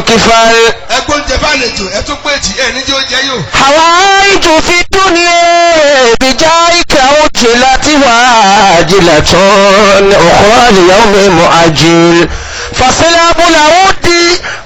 كفال ẹgbọ́n jẹ fàlejò ẹ tún pé tí ẹ níjó jẹ yóò. حوائج في الدنيا بجايك عجلت وعاجلة أخرى ليوم مؤجل فصلاب العود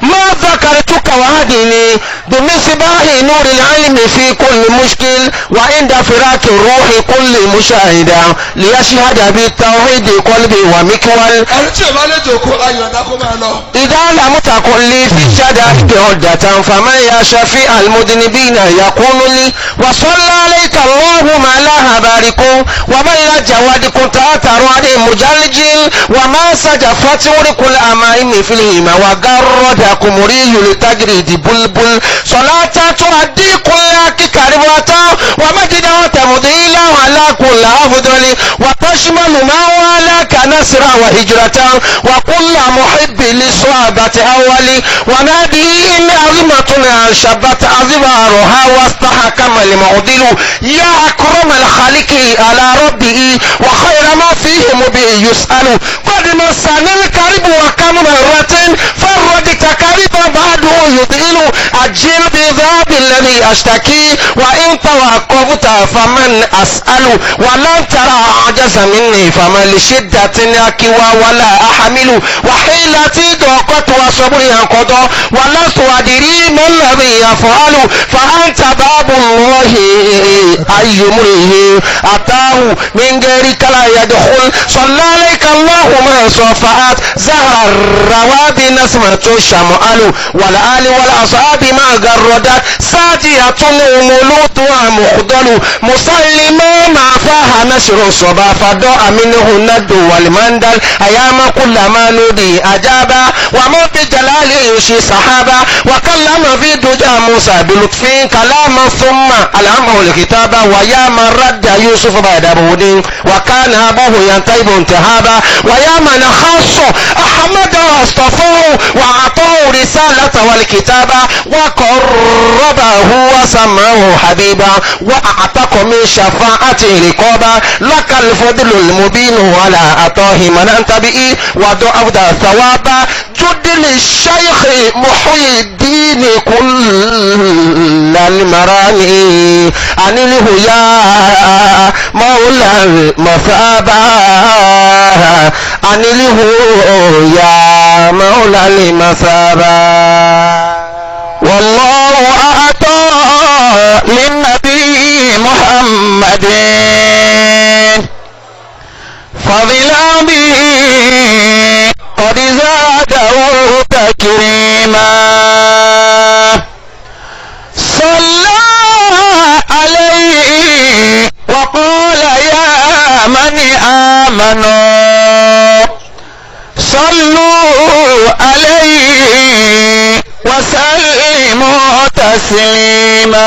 ما ذكرتك وهدني بمصباح نور العلم في كل مشكل وعند فراق الروح كل مشاهدة ليشهد بالتوحيد قلبي ومكول ẹni tí o bá lè jòkó ayọ̀dá kó máa lọ. إذا لم تكن لي في الشدائد عدة فمن يا شفيع المذنبين يكون لي وصلى عليك اللهم لا بارك وبين جواد كنت أترى مجلجل وما سجفت ورق الأمائم في الهيمة وقردكم مري لتجريد بلبل صلاة تؤدي كلك كربة ومجد وتمضي على كل أفضل وتشمل ما والاك نصرا وهجرة وكل محب للصحابة أولي ونادي إن عظمة شبت أظبارها واستحكم المعدل يا أكرم الخالق على ربه وخير ما فيه مبي يسأل قد مسني الكرب وكم مرة فردت كربا بعده يطيل أجل بذاب الذي أشتكي وإن توقفت فمن أسأل ولن ترى عجز مني فمن لشدة أكوى ولا أحمل وحيلتي ضاقت وصبري انقضى ولست أدري ما الذي يفعل فأنت باب الله أي امره أتاه من غيرك لا يدخل صلى عليك اللهم صفات زهر الرواب نسمة الشمال والآل والأصحاب ما جردت ساجية ملوطها مخضل مسلما ما فاها نشر الصبا فضاء منه الند والمندل أيام كل ما نودي أجابا ومن بجلاله يشي صحابا وكلم في دجا موسى بلطف كلاما ثم ألهمه الكتاب ويا من رد يوسف بعد بود وكان أبوه ينتهب انتهابا ويا من خص أحمد واصطفاه وأعطاه رسالة والكتاب وقربه وسماه حبيبا وأعتق من شفاعته رقابا لك الفضل المبين على أطاه من أنت به وضعفت ثوابا جد للشيخ محي الدين كل المراني أنله يا مولى المثابة أنله يا مولى المثابة والله أعطى للنبي محمد فضلا به قد زاده تكريما صلى عليه وقال يا من آمنوا صلوا عليه وسلموا تسليما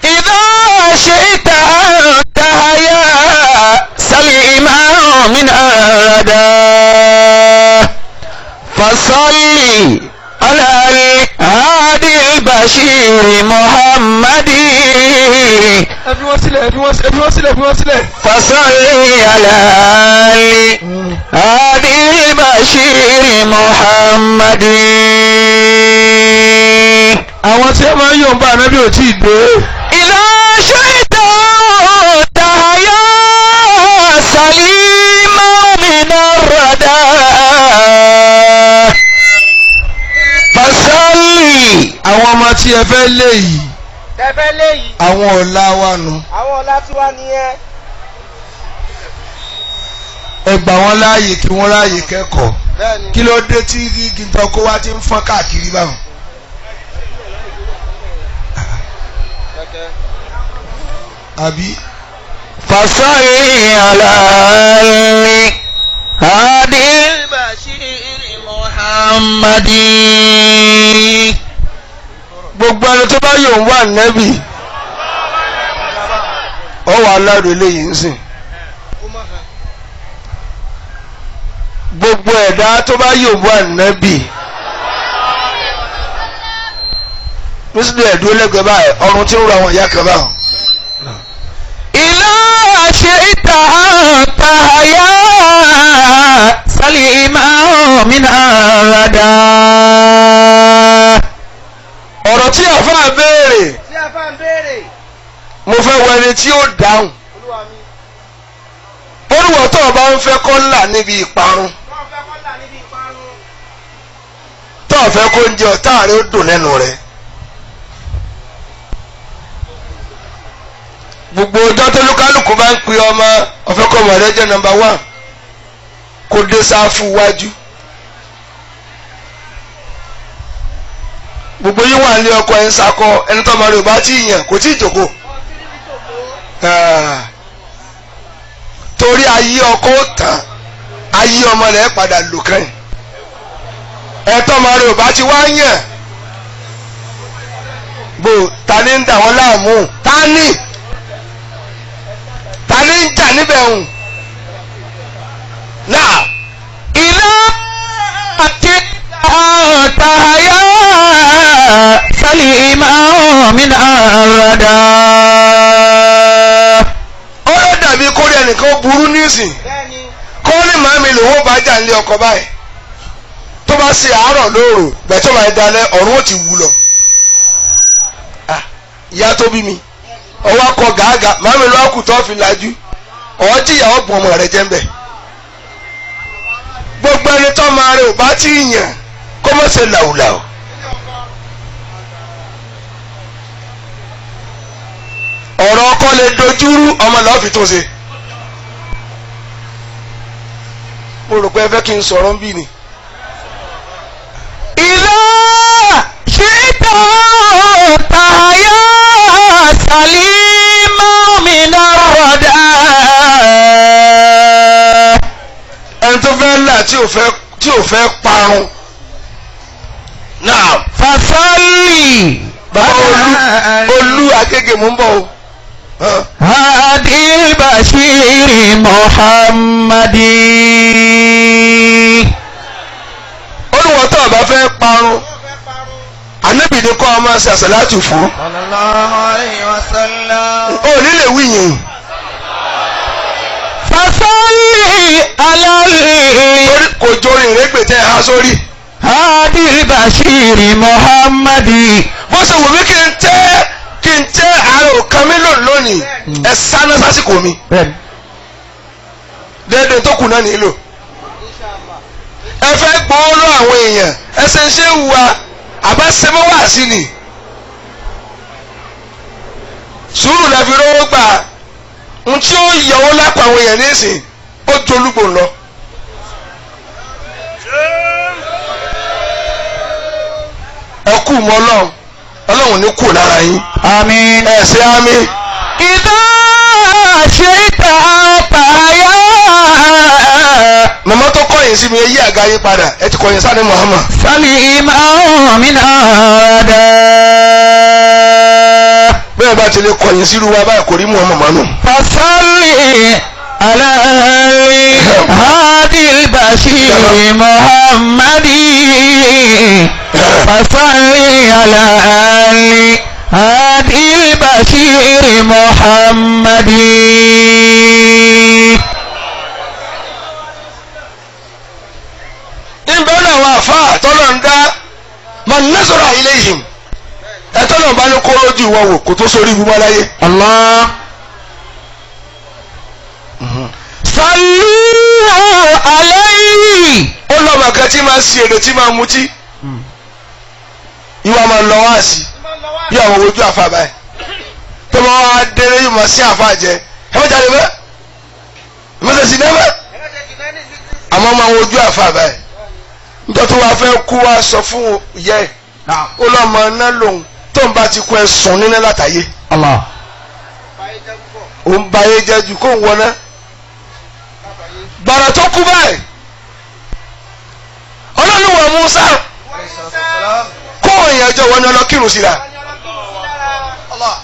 إذا شئت أن تهيا سليما من أردا فصلي على الهادي البشير محمد فصلي على الهادي البشير محمد. àwọn tí ẹ máa ń yọ̀ ń bá ànábì ò tí ì dé. إذا شئت تهيا سليما من الردى فصلي. àwọn ọmọ tí ẹ fẹ́ lé yìí tẹ́fẹ́ léyìí àwọn ọ̀la wa nù. àwọn ọ̀la tí wá nìyẹn. ẹ gbà wọ́n láàyè kí wọ́n ráàyè kẹ́kọ̀ọ́. bẹ́ẹ̀ni kí ló dé tí igi tọkọ wa ti ń fọ́n káàkiri báwọn. àbí. فصلي على الهادي البشير محمد. gbogbo ẹni tó bá yóò wà nẹ́bì ọ wà lárò eléyìí ń sìn. gbogbo ẹ̀dá tó bá yóò wà nẹ́bì nísìlẹ̀ ẹ̀dúró lẹ́gbẹ̀ẹ́ báyìí ọrùn tí ń ro àwọn ìyá kan báwọn. إذا شئت أن تهيا سليما من الردى. ọ̀rọ̀ tí àfáà béèrè tí a bá ń béèrè. mo fẹ́ wọ ẹni tí ó dáhùn. olúwa mi. olùwọ̀ tó o bá ń fẹ́ kó là níbi ìparun wọ́n fẹ́ kọ́ là níbi ìparun. tó o fẹ́ kó ń jẹ ọ̀tá rẹ ó dùn lẹ́nu rẹ. gbogbo ọjọ́ tó lúkálùkù bá ń pe ọmọ ọ̀fẹ́ kọ́ ọmọ rẹ jẹ́ nọ́mbà 1 kó dé sáfù wájú. gbogbo yín wà ní ọkọ ẹ̀ ń sakọ ẹni tó ọmọ rẹ ò bá tí ì yàn kò tí ì jòkó. torí ayé ọkọ ó tán ayé ọmọ rẹ padà lò kẹ́yìn. ẹ̀ tó ọmọ rẹ ò bá ti wá yàn bó ta ni ń dà wọ́n láàmú ta ni ń jà níbẹ̀ hùn. náà إذا أتيت تهيا سليما من الردى. ó yóò dàbí kórè ẹnìkan burú nísìn bẹ́ẹ̀ni. kó ní màmí lòun bá jà nílé ọkọ báyìí tó bá ṣe àárọ̀ lóòrò gbẹ̀tọ́ máa dalẹ̀ ọ̀run ó ti wù lọ. ìyá tó bí mi ọwọ́ akọ gàágà màmí lọ́wọ́ kù tó fi lajú ọ̀ jìyà ọ̀bùn ọmọ rẹ̀ jẹ́ ń bẹ̀. gbogbo ẹni tó máa rẹ ò bá tí ì yàn kó mọ̀ ṣe làwùlàwù. ọ̀rọ̀ ọkọ lè dojúrú ọmọ lọ́ọ́ fi tó ṣe. mo rò pé ẹ fẹ́ kí n sọ̀rọ̀ ń bì ní. إذا شئت تهيا سليما من الردى. ẹni tó fẹ́ là tí ò fẹ́ parun. náà فصلي bàbá olú Agége mú ń bọ̀ o. هادي البشير محمد. olùwọ́ tó o bá fẹ́ parun ànábì ní kọ́ ọ máa ṣe àṣàlátù fún. sallallahu alayhi wa sallam. o ní lè wí yẹn. فصلي على torí kò jórin ìrégbè tẹ́ ẹ há sórí. هادي البشير محمد. bó ṣe wù mí kí n tẹ́ ààrẹ òkan mi lónìí ẹ sáná sásìkò mi. déédéé tó kù náà nílò. ẹ fẹ́ gbowó lọ àwọn èèyàn ẹ ṣe ń ṣe wùwà àbáṣemọ́ wà sí ni. sùúrù la fi rówó gbà n tí ó yọwọ́ lápá àwọn èèyàn nísìn ó jolúgbò lọ. ẹ kú mọ́ ọlọ́run ní kù lára yín. آمين. ẹ ṣe àmín. إذا شئت تهيا. màmá tó kọ̀yìn sí mi ẹ yí àga yín padà ẹ ti kọ̀yìn sáà ní Muhammad. سليما من الردى. bẹ́ẹ̀ bá ti lè kọ̀yìn sí irú wa báyìí kò rí Muhammad mọ́nù. فصلي على هادي البشير محمد. فصلي على هادي البشير محمد. níbẹ̀ náà wà fà tọ́lọ̀ ń dá man nazara ilayhim ẹ tọ́lọ̀ bá ní kó lójú ìwọ wò kó tó sórí ibùbá láyé. الله صلوا عليه. ó lọ́mọ kan tí máa ń ṣe èrè tí máa ń mutí ìwà máa ń lọ wá sí i yóò àwọn ojú àfa báyìí tó bá wá délé yóò máa sí àfa jẹ ẹ má jáde bẹ́ẹ̀ ẹ má sẹ́sì náà bẹ́ẹ̀ àmọ́ máa ń wojú àfa báyìí nítorí tó wàá fẹ́ kú wá sọ fún ìyá ẹ̀ ó lọ́mọ náà lòun tó ń bá ti kú ẹ sùn nínú látàyè الله ó ń ba ayé jẹ́ ju kó ń wọná gbàrà tó kú báyìí ọlọ́run wà Musa kó èèyàn jọ wọn ní ọlọ́kírun síra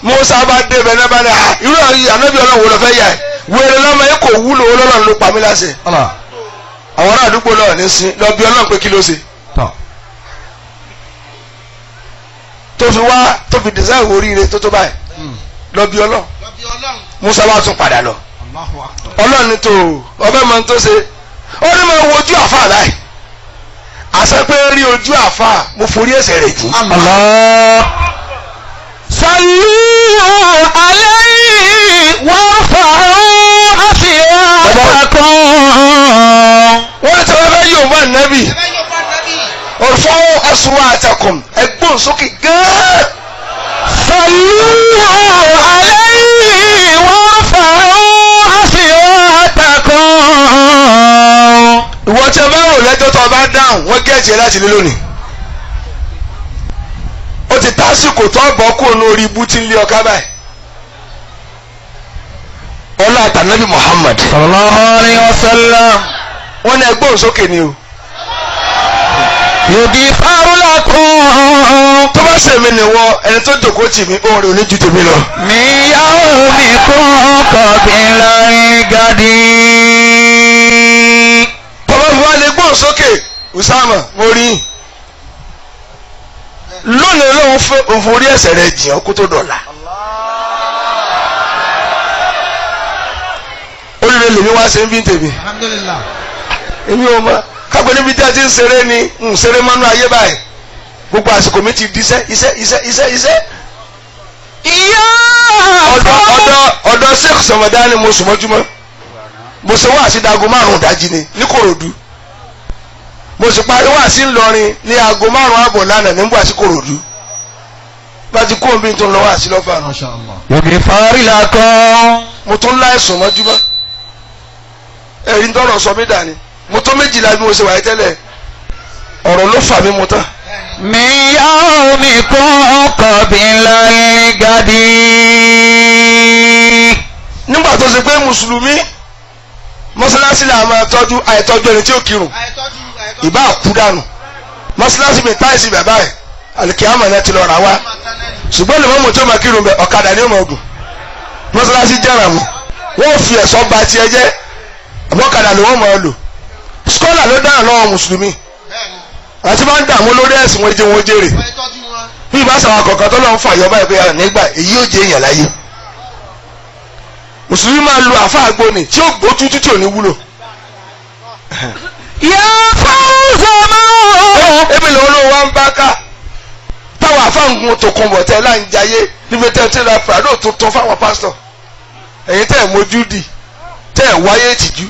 Musa bá débẹ̀ náà bá ní irú ànábì ọlọ́run wo lọ fẹ́ yà ẹ́ wẹ́rẹ́ lọ́mọ yẹn kò wúlò ọlọ́run ló pa mí láṣẹ الله àwọn ará àdúgbò náà ní sin lọ bí ọlọ́run pé kí ló ṣe tó fi wá tó fi design oríire tó tó báyìí lọ bí ọlọ́run Musa wá tún padà lọ ọlọ́run ní tó ọbẹ̀ máa ń tó ṣe ó ní máa wojú àfa láì àṣẹ pé rí ojú àfa mo forí ẹ̀ṣẹ̀ rẹ̀ jì. Allah. Sallu alayhi warfa'u aswatakum. wọ́n ti wọ́n fẹ́ yóò bá nàbì warfa'u aswatakum ẹgbọ́n sókè gán. Sallu alayhi warfa'u aswatakum. ìwọ tí a bá rò lẹ́jọ́ tó o bá dáhùn wọ́n gẹ̀ẹ́jì ẹ láti lé lónìí. ó ti tásìkò tó bọ́ kó lórí ibú tí ń lé ọ̀ká báyìí. ọlá àtànábì Muhammad Sallallahu alayhi wa sallam. wọ́n ní ẹgbọ́n sókè ni o. Yughfaru lakum tó bá ṣèmi nìwọ ẹni tó jòkó tì mí òun rè ní ju tèmi lọ. min yawmikum qabla al-gadi. tọ́lá fi wá lè gbọ́n sókè Usama mo rí lónìí lóun fẹ́ òun orí ẹ̀ṣẹ̀ rẹ̀ jìyàn kó tó dọ̀la. olùdó lèmi wá ṣe ń bí tèmi. Alhamdulillah. èmi ò mọ kápẹ́ níbi tí a ti ń ṣeré ni ń ṣeré mọ́nú ayé báyìí gbogbo àsìkò mi ti di iṣẹ́. ọ̀dọ̀ Sheikh Sọmọdá ni mo sùn mọ́júmọ́ mo ṣe wá sí dago 5 dájí ni ní Kòròdú mo sì parí wá sí Ìlọrin ní aago 5 àbọ̀ lánàá nígbà sí Kòròdú bá ti kó omi tó ń lọ wá sí lọ́fà náà. Masha Allah. Yughfaru lakum. mo tún láìsùn mọ́júmọ́ ẹ̀rí ń tọrọ sọ mí dání mo tó 12 bí mo ṣe wáyé tẹ́lẹ̀ ọ̀rọ̀ ló fà mí mo tán. min yawmikum qabla al-gadi. nígbà tó ṣe pé mùsùlùmí mọ́sálásí là máa tọ́jú àìtọ́jú ẹni tí ó kírun ìbá kú dànù mọ́sálásí mi táìsì bàbá ẹ̀ àlùkìyàmọ̀ náà ti lọ rà wá ṣùgbọ́n lè mọ́mọ́ tí ó máa kírun bẹ ọ̀kadà ní ọmọ ogun mọ́sálásí jẹ́ràn mu wọ́n fi ẹ̀sọ́ ba tiẹ̀ jẹ́ ọ̀kadà ló wọ́n máa lò skọ́là ló dáhùn lọ́wọ́ mùsùlùmí àti máa ń dààmú lórí ẹ̀sìn wọn jẹ́ wọn jèrè bí ìbá sàwọn kọ̀ọ̀kan tó lọ́n fà yọ báyìí pé nígbà èyí yóò jẹ́ èèyàn láyé mùsùlùmí máa lo àfa àgbóni tí ó gbó tútù tí ò ní wúlò. Ya fawza ebi lòun ló wá ń bá ká táwọn afáǹgùn tó kún bọ̀ tẹ́ láì ń jayé níbi tẹ́ tí ra prado tuntun fáwọn pásítọ̀ ẹ̀yin tẹ́ ẹ̀ mójú di tẹ́ ẹ̀ wáyé tìjú.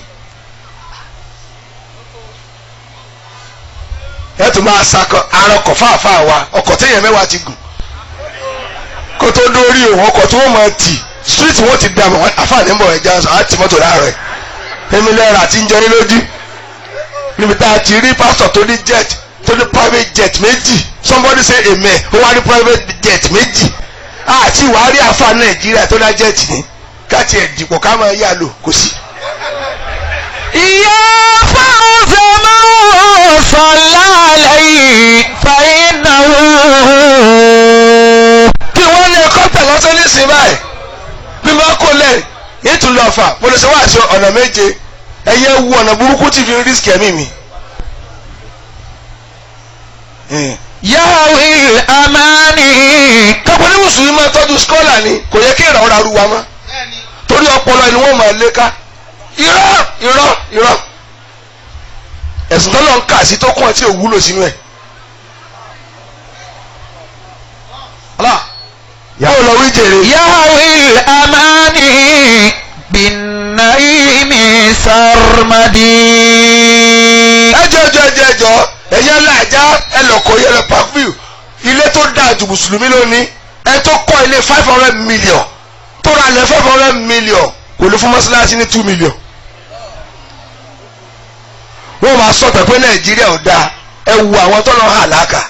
ẹ tún máa sakọ arọkọ̀ fáàfáà wa ọkọ̀ téèyàn mẹ́wàá ti gùn kó tó dórí òun ọkọ̀ tí wọ́n máa tì street wọn ti dààmú àfààní ń bọ̀ ẹja sọ àti mọ́tò láàárọ̀ èmi lẹ́rọ àti ń jọ ní lójú níbi tá a ti rí pásítọ̀ tó ní jet tó ní private jet méjì somebody say amen ó wá ní private jet méjì àti ìwà rí àfa Nàìjíríà tó ní jet ní káàtì ẹ̀ dìpọ̀ ká máa yá lò kò sí. Ya fawza man salla alayhi fa innahu. kí wọ́n ní ẹ̀kọ́ tẹ̀lọ́sẹ́ nísìnyí báyìí bí wọ́n kó lẹ̀ ètò lọ́fà mo lè ṣe wá àṣẹ ọ̀nà méje ẹ̀yẹ wu ọ̀nà burúkú tí fi ń rísìkì ẹ̀mí mi. Yahwil amani. kápẹ́ ní mùsùlùmí máa tọ́jú skọ́là ni kò yẹ kí ìràwọ̀ ra ruwa mọ́ torí ọpọlọ ni wọ́n máa lé ká irọ́ ẹ̀sùn tó lọ ń kà sí tó kún ẹ tí ò wúlò sínú ẹ̀. yàwó lọ wí jèrè. Yahwil amani bin naimi sarmadi. ẹjọ ẹyẹ làjá ẹlọkọ yẹlẹ parkview ilé tó dáa ju mùsùlùmí lónìí ẹ tó kọ́ ilé 500 million tó ra lẹ 500 million kò lè fún mọ́sálásí ní 2 million. wọ́n máa sọ̀tẹ̀ pé Nàìjíríà ò dáa ẹ wu àwọn tó lọ hàn láàkà.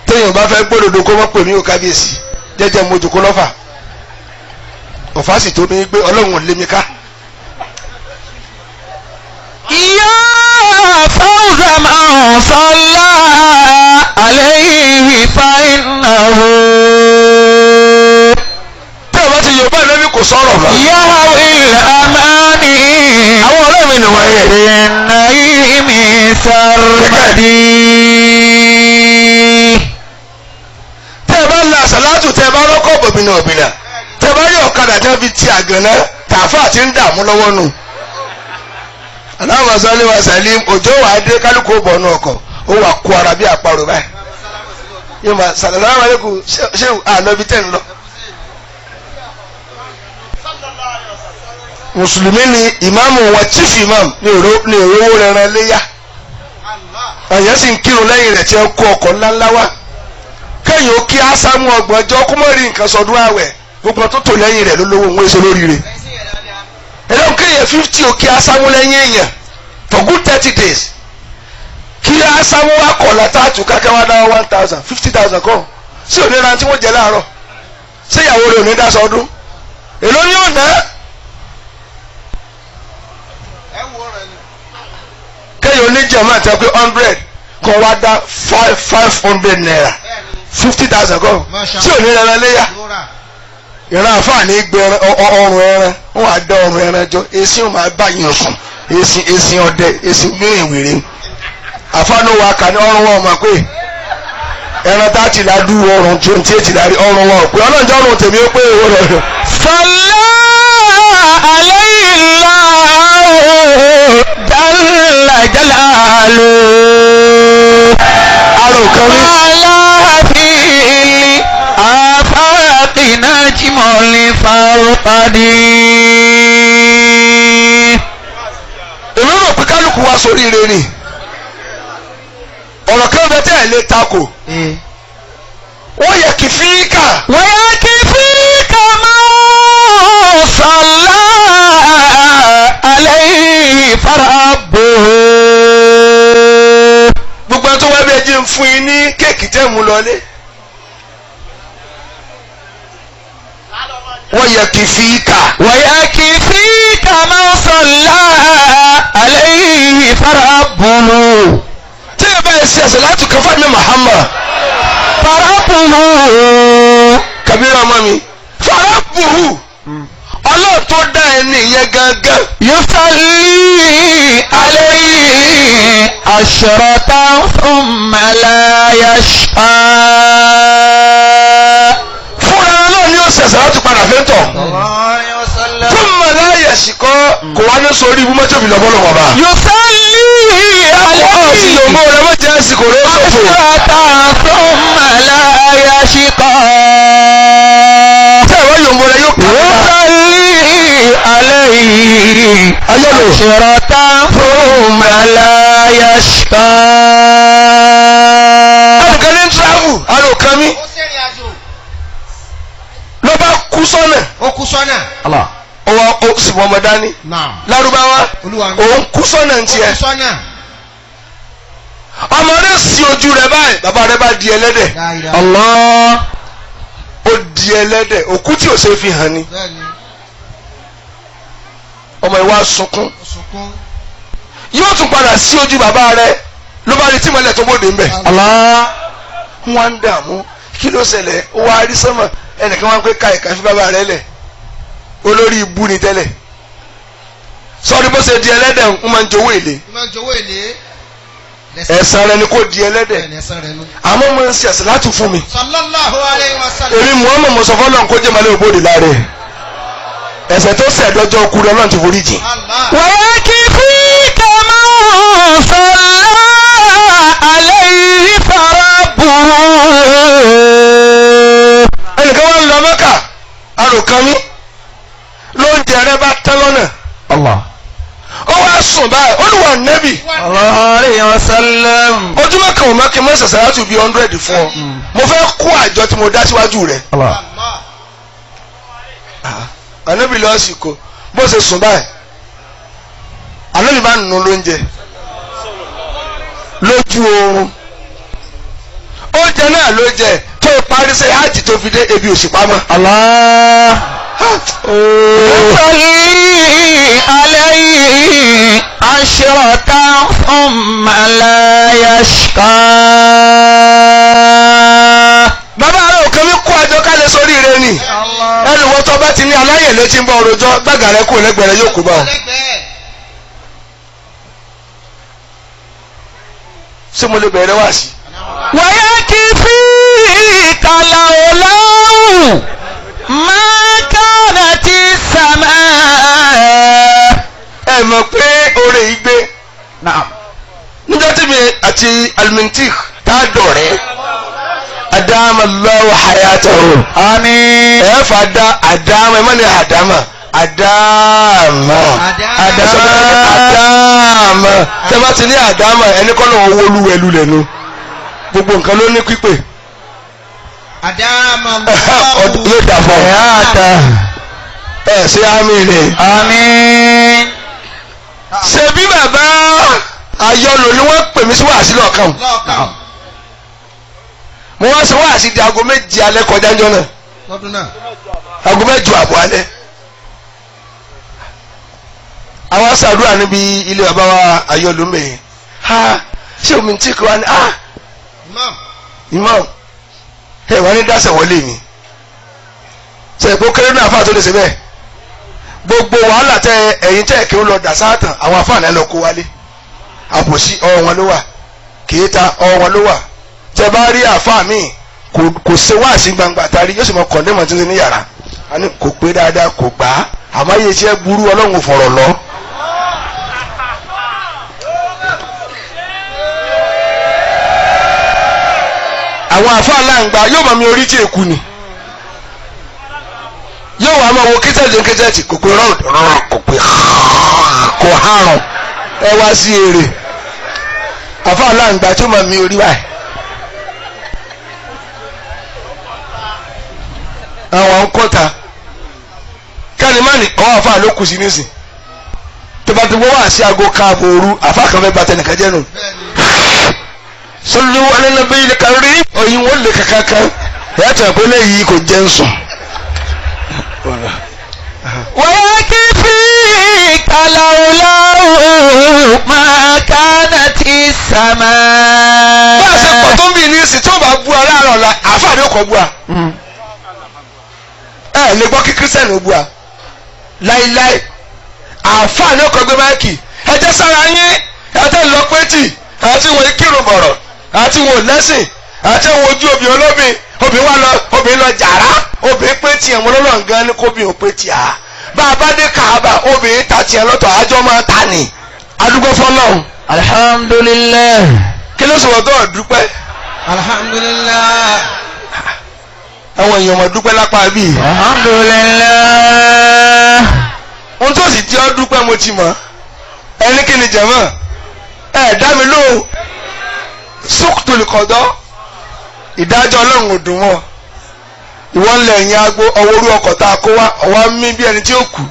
téèyàn bá fẹ́ gbódòdó kó mọ́ pè mí ò kábíyèsí jẹ́jẹ́ mo jòkó lọ́fà ọ̀fà sì tó mi gbé ọlọ́run ò lé mi ká. Ya fawza man salla alayhi fa innahu. tẹ́ ẹ bá ti yorùbá lẹ́bí kò sọ̀rọ̀ mọ́. Yahwil amani. àwọn ọ̀rẹ́ mi nìwọ̀n yẹn. bin naimi sarmadi. tẹ́ ẹ bá la sàlátù tẹ́ ẹ bá rọ́kọ̀ bòmìnà òbìnà tẹ́ ẹ bá rí ọ̀kadà tẹ́ yànnàná tààfà ti ń dààmú lọ́wọ́ nù. aláwọ̀ sọ́lé wa sàlím òjò wà á dé kálukú bọ̀ nù ọkọ̀ ó wà kó ara bí àparò báyìí. yóò máa sàlámù alaykum ṣé ànábi tẹ̀ ń lọ. mùsùlùmí ni ìmáàmù wa chief imam ní òróró rẹran léyà. àyẹ̀ sì ń kírun lẹ́yìn rẹ̀ tí ẹ kó ọkọ̀ ńláńlá wá. kẹ́yìn ó kí ásámù ọgbọ̀n ọjọ́ kó mọ̀ rí nǹkan sọdún àwẹ̀ gbogbo tó tò lẹ́yìn rẹ̀ ló lówó òun èso lórí rẹ̀. ẹ̀rọ kéèyàn 50 ó kí ásámù lẹ́yìn èèyàn for good 30 days. kí ásámù wá kọ̀ látàtù kákẹ́ wá dáwọ́ 1,000 50,000 kọ́ sí òníra tí wọ́n jẹ láàárọ̀ sí ìyàwó rẹ̀ òní dáṣọ ọdún èló ni ó ná. kéèyàn oníjàmá àti ẹgbẹ́ 100 kan wá dá 500 naira 50,000 kọ́ sí òníra ẹran léyà. ìran àfààní gbé ọrùn ẹran wọn á dá ọrùn ẹran jọ èsì wọn máa bá yín sùn èsì ọdẹ èsì wíwìnwìnrin àfààní wa kà ní ọrùn wọn mọ̀ pé ẹran tá ti la dú ọrùn 28 la rí ọrùn wọn pé ọlọ́njọ́ ọrùn tèmi ó pé èwo rẹ̀. sọlá aláìlá jalla jalalu. arò kan rí. aláàfin afáàkìnà jimọ̀lì fárúkadì. èmi rò pé kálukú wa sórí ire ni ọ̀rọ̀ kan bẹ tẹ́ ẹ̀ lé takò. wọ́n yẹ kí fíkà. wọ́n yẹ kí fíkà máa sọ̀lá alẹ́ farabò. gbogbo ẹni tó wá bí ẹjí ń fún yín ní kéèkì tẹ́ mú lọlé. wọ́n yẹ kí fíkà. wọ́n yẹ kí fíkà máa sọ̀lá alẹ́ farabò. tí ẹ bá yẹ sí ẹsẹ̀ láti kọ́ fún mi Muhammad. farabuhu. kabira ọmọ mi. farabuhu. ọlọ́run tó dá ẹni yẹn gangan. yusalli alayhi ashratan thumma la yashqa. fúnra ọlọ́run ni ó ṣẹ̀ṣẹ̀ láti padà fẹ́ tọ̀. thumma la yashqa kò wá ní sórí ibú mọ́tò ìbílẹ̀ bọ́lọ̀ wọ̀ bá. yusalli ọ̀sìn yòókù rẹ̀ wọ́n jẹ́ ẹ̀sìn kò ló sọ̀fò. ashratan thumma la yashqa. tẹ́ ìwọ́n yòókù rẹ̀ yóò kà yusalli alayhi ashratan thumma la yashqa. ẹnìkan ní travel àrò kan mi ló bá kú sọ́nà. ó kú sọ́nà. ọwọ́ ó sì mọ́ ọmọ dání. lárúbáwá òun kú sọ́nà ń tiẹ̀. ọmọ rẹ̀ sí ojú rẹ̀ báyìí bàbá rẹ̀ bá di ẹlẹ́dẹ̀. Allah. ó di ẹlẹ́dẹ̀ òkú tí ò ṣe fi hàn ni. ọmọ ìwà sunkún. yóò tún padà sí ojú bàbá rẹ̀ ló bá rí tí mọ́lẹ̀ tó bóde ń bẹ̀. Allah. wọ́n ń dààmú kí ló ṣẹlẹ̀ ó wá rí sánmà ẹnìkan wá ń pé ká ìka fi bàbá rẹ̀ lẹ̀ olórí ibú ni tẹ́lẹ̀ sọ́ọ́ni bó ṣe di ẹlẹ́dẹ̀ ń máa ń jowó èlé ẹ̀san rẹ̀ ni kò di ẹlẹ́dẹ̀ àmọ́ mo ń ṣe àṣàlátù fún mi sallallahu alayhi wa sallam. èmi Muhammad mọ̀sọ̀fọ́ lọ́n kó jẹ́ malẹ́ òbóde láre ẹ̀ṣẹ̀ tó ṣẹ̀ dọ́jọ́ kú lọ́n ti forí jì. wọ́n kì í fi kàmá sọ̀lá alayhi farabu. ẹnìkan wá ń lọ Mẹ́kà arò mi lóúnjẹ rẹ bá tán lọ́nà. Allah. ó wá sùn báyìí olùwà nẹ́bì. sallallahu alayhi wa sallam. ojúmọ́ kan ò má kí n mọ́ ṣẹ̀ṣẹ̀ láti bí 100 fún ọ mo fẹ́ kó àjọ tí mo dá síwájú rẹ̀. Allah. ànábì lọ sìkò bó ṣe sùn báyìí ànábì bá nù lóúnjẹ lójú oorun oúnjẹ náà ló jẹ tó parí ṣe hajj tó fi dé ebi òṣìpamọ́. Allah. yusalli alayhi ashratan thumma la yashqa. bàbá rẹ òkè mi kó àjọ kálẹ̀ sórí rẹ ni ẹnu wọ́n tó bá ti ní aláyẹ̀lẹ́ tí ń bọ̀ ọ̀rọ̀jọ́ gbàgà rẹ kó lẹ́gbẹ̀rẹ́ yóò kó bá ọ. ṣé mo lè bẹ̀rẹ̀ wá sí. ويكفيك لولاه ما كانت السماء mọ̀ pé oore yìí gbé níjọ́ tí mi àti alimintik tá a dọ̀rẹ́ adamallahu hayatahu àmín. ẹ̀ fà dá àdámà ẹ̀ má ní àdámà àdámà àdámà tẹ́ bá ti ní àdámà ẹni kọ́ náà owó olúwẹ̀lú lẹ́nu gbogbo nǹkan ló ní pípé yóò dà fún ẹ ṣe àmín ni. àmín. ṣe bí bàbá ayọ̀lò ni wọ́n pè mí sí wàásí lọ́ọ̀kan mo wá sí wàásí di aago méje alẹ́ kọjá ńjọ́ náà aago mẹ́jọ àbọ̀ alẹ́ àwọn ṣàdúrà níbi ilé bàbá wa ayọ̀lò mẹ́yìn ha ṣé omi tí kò wá ní ah imam ẹ wà ní dáṣẹ wọlé mi ṣe ìpò kéré náà fáà tó lè ṣe bẹ́ẹ̀ gbogbo wàhálà tẹ ẹ̀yin tẹ kí ó lọ dà sáàtàn àwọn afáàní ẹ lọ kó wálé àbòsí ọwọ́ wọn ló wà kìíta ọwọ́ wọn ló wà tẹ bá rí àfáà míì kò ṣe wáàsí gbangba tari yóò sì mọ kọ̀ndémọ̀ tí ń ṣe ní yàrá àní kò pé dáadáa kò gbà á àmọ́ iye iṣẹ́ burú ọlọ́run fọ̀rọ̀ lọ. àwọn àfáà láǹgbà yóò mọ̀ mi orí tí èkú ni yóò wá máa wo kẹ́tẹ́ẹ̀tì kò pé rọ́ọ̀ kò pé kò hárùn ẹ wá sí èrè àfáà láǹgbà tí ó mọ̀ mi orí báyìí. àwọn nkọta kẹ́ni má ní ọwọ́ àfa ló kù sí nísìn tó bá ti wọ́n wá sí aago káàbọ̀ òru àfa kan fẹ́ ba tẹnìkan jẹ́ nù. sọlú alẹ́nàbí ilẹ̀ kárí oyin wọ́n lè kankan ẹ̀yà tó ẹ̀kọ́ lẹ́yìn kò jẹ́ ń sùn. wọ́n kí fi kàlàwùláwù máa kánà ti sàmà. bá a ṣe pọ̀ tó ń bì ní ìsìn tó bá bu aláàárọ̀ la àfa ni ó kọ́ bu a. ẹ lè gbọ́ kí kírísítẹ́nì ó bu a láíláí àfa ni ó kọ́ gbé máìkì ẹ jẹ́ sára yín ẹ tẹ́ lọ pétì àti wọn kírun bọ̀rọ̀ àti wọn lẹ́sìn àti wọn ojú obìnrin olóbìn obìnrin wà lọ obìnrin lọ jàrá obìnrin pétì ẹ̀wọ̀n lọ́lọ́ gan ni kóbìnrin ò pétì à bá a bá dé kàába obìnrin ta tiẹ̀ lọ́tọ̀ àjọ máa ta ni adúgbò fọlọ́hún. alhamdulilayi. kí ló sọ̀rọ̀ tó dúpẹ́. alhamdulilayi. àwọn èèyàn mọ̀ dúpẹ́ lápá bíi. alhamdulilayi. ohun tó sì jẹ́ ọ́ dúpẹ́ mo ti mọ̀ ẹni kí ni jẹ̀mọ́ ẹ dá mi lóhùn sókùtòlù kọ̀dọ́ ìdájọ́ ọlọ́run ò dùn wọ́n ìwọ ń lẹ̀ ẹ̀yìn agbo ọwọ́ orú ọkọ̀ tá a kó wá ọwọ́ mí bí ẹni tí ó kù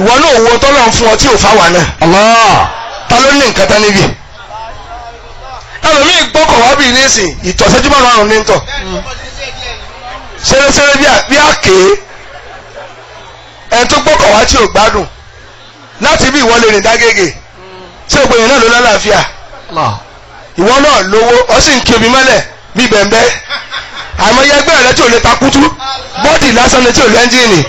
ìwọ náà wo tọ́lọ́run fún ọ tí ò fá wà náà Allah ta ló ní nǹkan tán níbi ẹlòmíì gbọ́kọ̀ wá bí nísìn ìtọ̀sẹ́jú márùn-ún ní tọ̀ ṣẹlẹ́ṣẹlẹ́ bí àké ẹni tó gbọ́kọ̀ wá tí ò gbádùn láti bí ìwọ lè rìn dágége ṣé ògbóyin náà ló lálàáfíà ìwọ náà lówó ọ sì ń kí omi mọ́lẹ̀ bí bẹ̀m̀bẹ́ àmọ́ ẹgbẹ́ rẹ tí ò lè takútú bọ́dì lásán ni tí ò lè ẹ́ńjìnì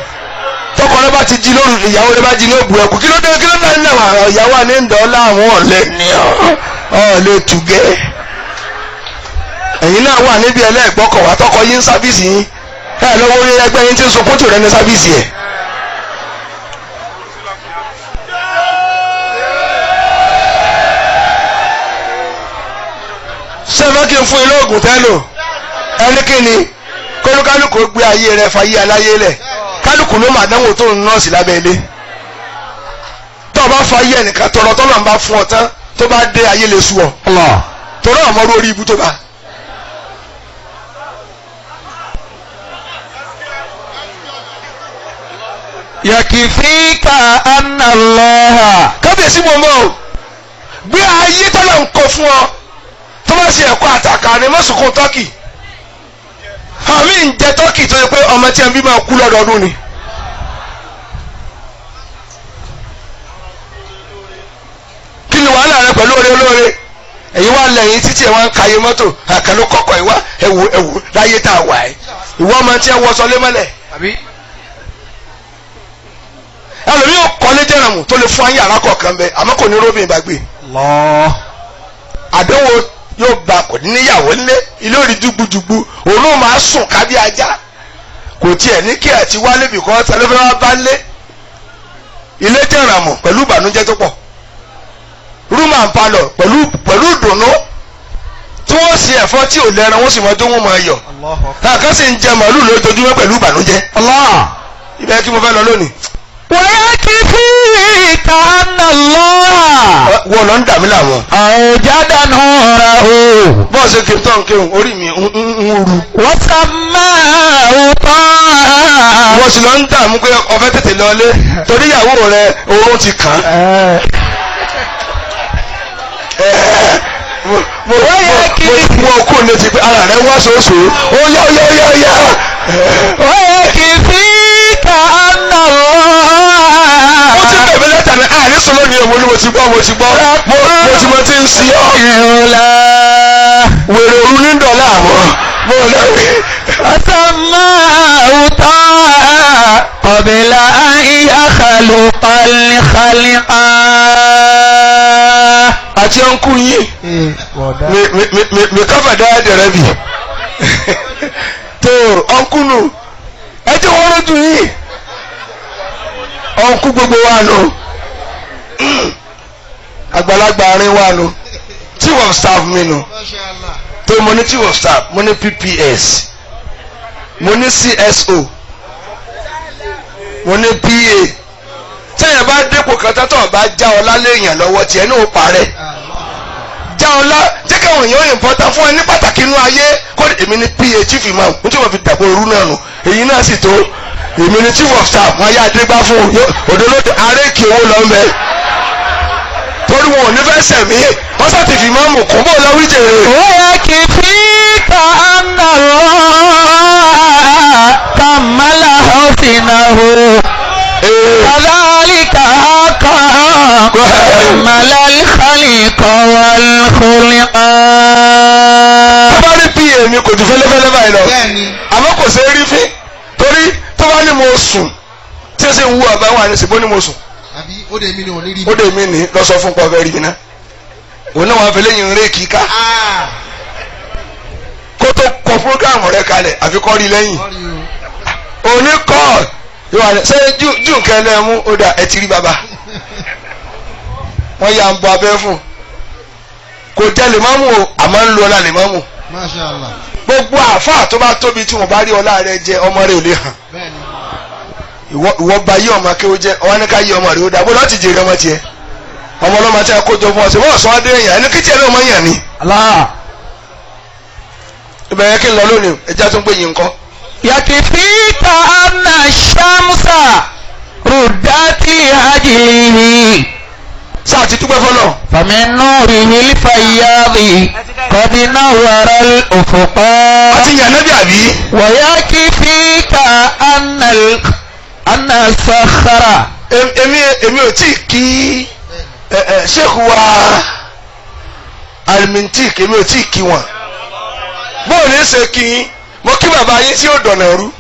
tọkọ rẹ bá ti jí lóru ìyàwó rẹ bá jí ní òbú ẹkù kí ló dé nínú àwọn ìyàwó àní ń dọ́ọ́lá àwọn ọ̀lẹ́ ní ọ̀lẹ́ tùgẹ́ ẹ̀yin náà wà níbi ẹlẹ́gbọ́kọ̀ wá tọkọ yín sábìsì yín ẹ lọ́wọ́ orí ẹgbẹ́ yín tí ń sunkún tò rẹ ní sábìsì ẹ̀. sẹ́fẹ́ kí n fún ilé ògùn tẹ́lò ẹnikẹ́ni kólúkálùkù gbé ayé rẹ̀ fàyè aláyé lẹ̀ kálùkù ló máa dánwò tó ń nọ́ọ̀sì lábẹ́ ilé tó o bá fàyè ẹnìkan tọrọ tọ́lọ̀ ń bá fún ọ tán tó bá dé ayé lè sú ọ tọrọ ọmọdé orí ibú tó bá. yakifika anna Allah. kábíyèsí mo mọ̀ o gbé ayé tọ́lọ̀ ń kọ fún ọ tó bá ṣe ẹ̀kọ́ àtàkà ni mọ́sùnkún tọ́kì àmì ń jẹ tọ́kì tó yẹ pé ọmọ tí a ń bí máa kú lọ́dọọdún ni. kí ni wàhálà rẹ pẹ̀lú oore olóore ẹ̀yin wá lẹ́yìn títí ẹ̀ wá ń kàyé mọ́tò àkàlù kọ́kọ́ ìwá ẹ̀wù láyé tá a wà ẹ́ ìwọ ọmọ tí a wọ sọ lé mọ́lẹ̀. ẹlòmíì yóò kọ́lé jẹ́ràmù tó lè fún ayé àrákọ̀ bẹ́ẹ̀ àmọ́ kò ní róbìn ìbàgbé. àdéhùn yóò ba kò ní níyàwó nílé ilé òrí dùgbùdùgbù òun náà máa sùn kábí ajá kò tiẹ̀ ní kí ẹ̀ ti wálé bìkọ́ tẹlifíwá bá lé ilé jẹ̀ràmọ̀ pẹ̀lú ìbànújẹ́ tó pọ̀ room and parlour pẹ̀lú ìdùnnú tí wọ́n ṣe ẹ̀fọ́ tí ò lẹ́ran wọ́n sì mọ tó wọ́n máa yọ̀ àkàn sì ń jẹ màálù lójoojúmọ́ pẹ̀lú ìbànújẹ́. ibẹ̀ kí mo fẹ́ lọ lónìí. ويكفيك أن الله wọ́n lọ ń dà mí láwọn. أوجد نوره bọ́ọ̀sì kìrìtọ́ kéwòn orí mi ń ru. وسماه طه. wọ́n sì lọ ń dààmú pé ọ̀fẹ́ tètè lọlé torí ìyàwó rẹ̀ oorun ti kàn án. mo kú ní ti pé ara rẹ̀ wá sòsò ó yá. ويكفيك أن الله ó ti bẹ̀rẹ̀ lẹ́tà ní àárín sọ́lọ́ ni èwo ni mo ti gbọ́ mo ti ti ń sí ọ́. wèrè òru ní dọ̀là àmọ́ mo lẹ́rìí. وسماه طه قبل أن يخلق الخلق. àti ọ̀nkú yín mi káfà dáadé rẹ bì tó ọ̀nkú nù ẹ jẹ́ wọ́n lójú yín ọ̀nkú gbogbo wa nù àgbàlagbà àárín wa nù chief of staff mi nù tó mo ní chief of staff mo ní PPS mo ní CSO mo ní PA tẹ́yìn bá dépò kan tó bá já ọlá léèyàn lọ́wọ́ tiẹ̀ náà ó parẹ́ já ọlá jẹ́ káwọn èèyàn yìí pọ́tà fún ẹ ní pàtàkì inú ayé kó èmi ní PA chief imam ní tí wọ́n fi dàpọ̀ òru náà nù èyí náà sì tó èmi ní chief of staff wọn yá adégbá fún òdòdó àrékì owó lọ mẹ́ torí wọn ò ní fẹ́ sẹ̀mí wọ́n sàtì fi máa mú kún bó lọ wí jèrè. ويكفيك أن الله كمل حسنه كذلك كمل الخلق والخلق. tó bá rí pa mi kò ju fẹ́lẹ́fẹ́lẹ́ báyìí lọ àmọ́ kò ṣe é rí fín torí tó bá ní mo sùn tí ó sì ń wú ọba wà ní ṣùgbọ́n ní mo sùn. àbí ó dé mí ni ò ní rí. ó dé mí ní lọ sọ fún pọfẹ rí mi ná òun náà wọn fi lẹ́yìn rẹ kíká kó tó kọ fúrógámù rẹ kalẹ̀ àfi kọ́ rí lẹ́yìn òní kọ́ ìwà rẹ ṣé jù nǹkan ẹlẹ́mú ó dà ẹ ti rí bàbá wọ́n yà ń bọ abẹ́ fún kò jẹ́ lèmọ́mù o àmọ́ ń lo ọlá lèmọ́mù. Masha Allah. gbogbo àáfàá tó bá tóbi tí wọ́n bá rí ọlá rẹ jẹ ọmọ rẹ ò lè hàn ìwọ ba yí ọmọ akéwò jẹ ọwọ́ ní ká yí ọmọ rẹ ó dà bó láti jèrè ọmọ tiẹ̀ ọmọ ọlọ́mọ tí a kó jọ fún ọ sí wọ́n sọ adé èèyàn ẹni kí tiẹ̀ náà mọ̀ yàn ni. ibẹ̀ yẹn kí n lọ lónìí ẹja tó ń gbé yín nǹkan. يكفيك أن الشمس ردت أجله sáà ti dúpẹ́ fọlọ́. فمن نوره الفياض قد نور الأفق. àti yàn nábì àbí. ويكفيك أن الصخرة. èmi ò tí ì kí sheikh wa alimintik èmi ò tí ì kí wọn. bóò ní ṣe kí mo kí bàbá yín tí ó dọ̀nà rú.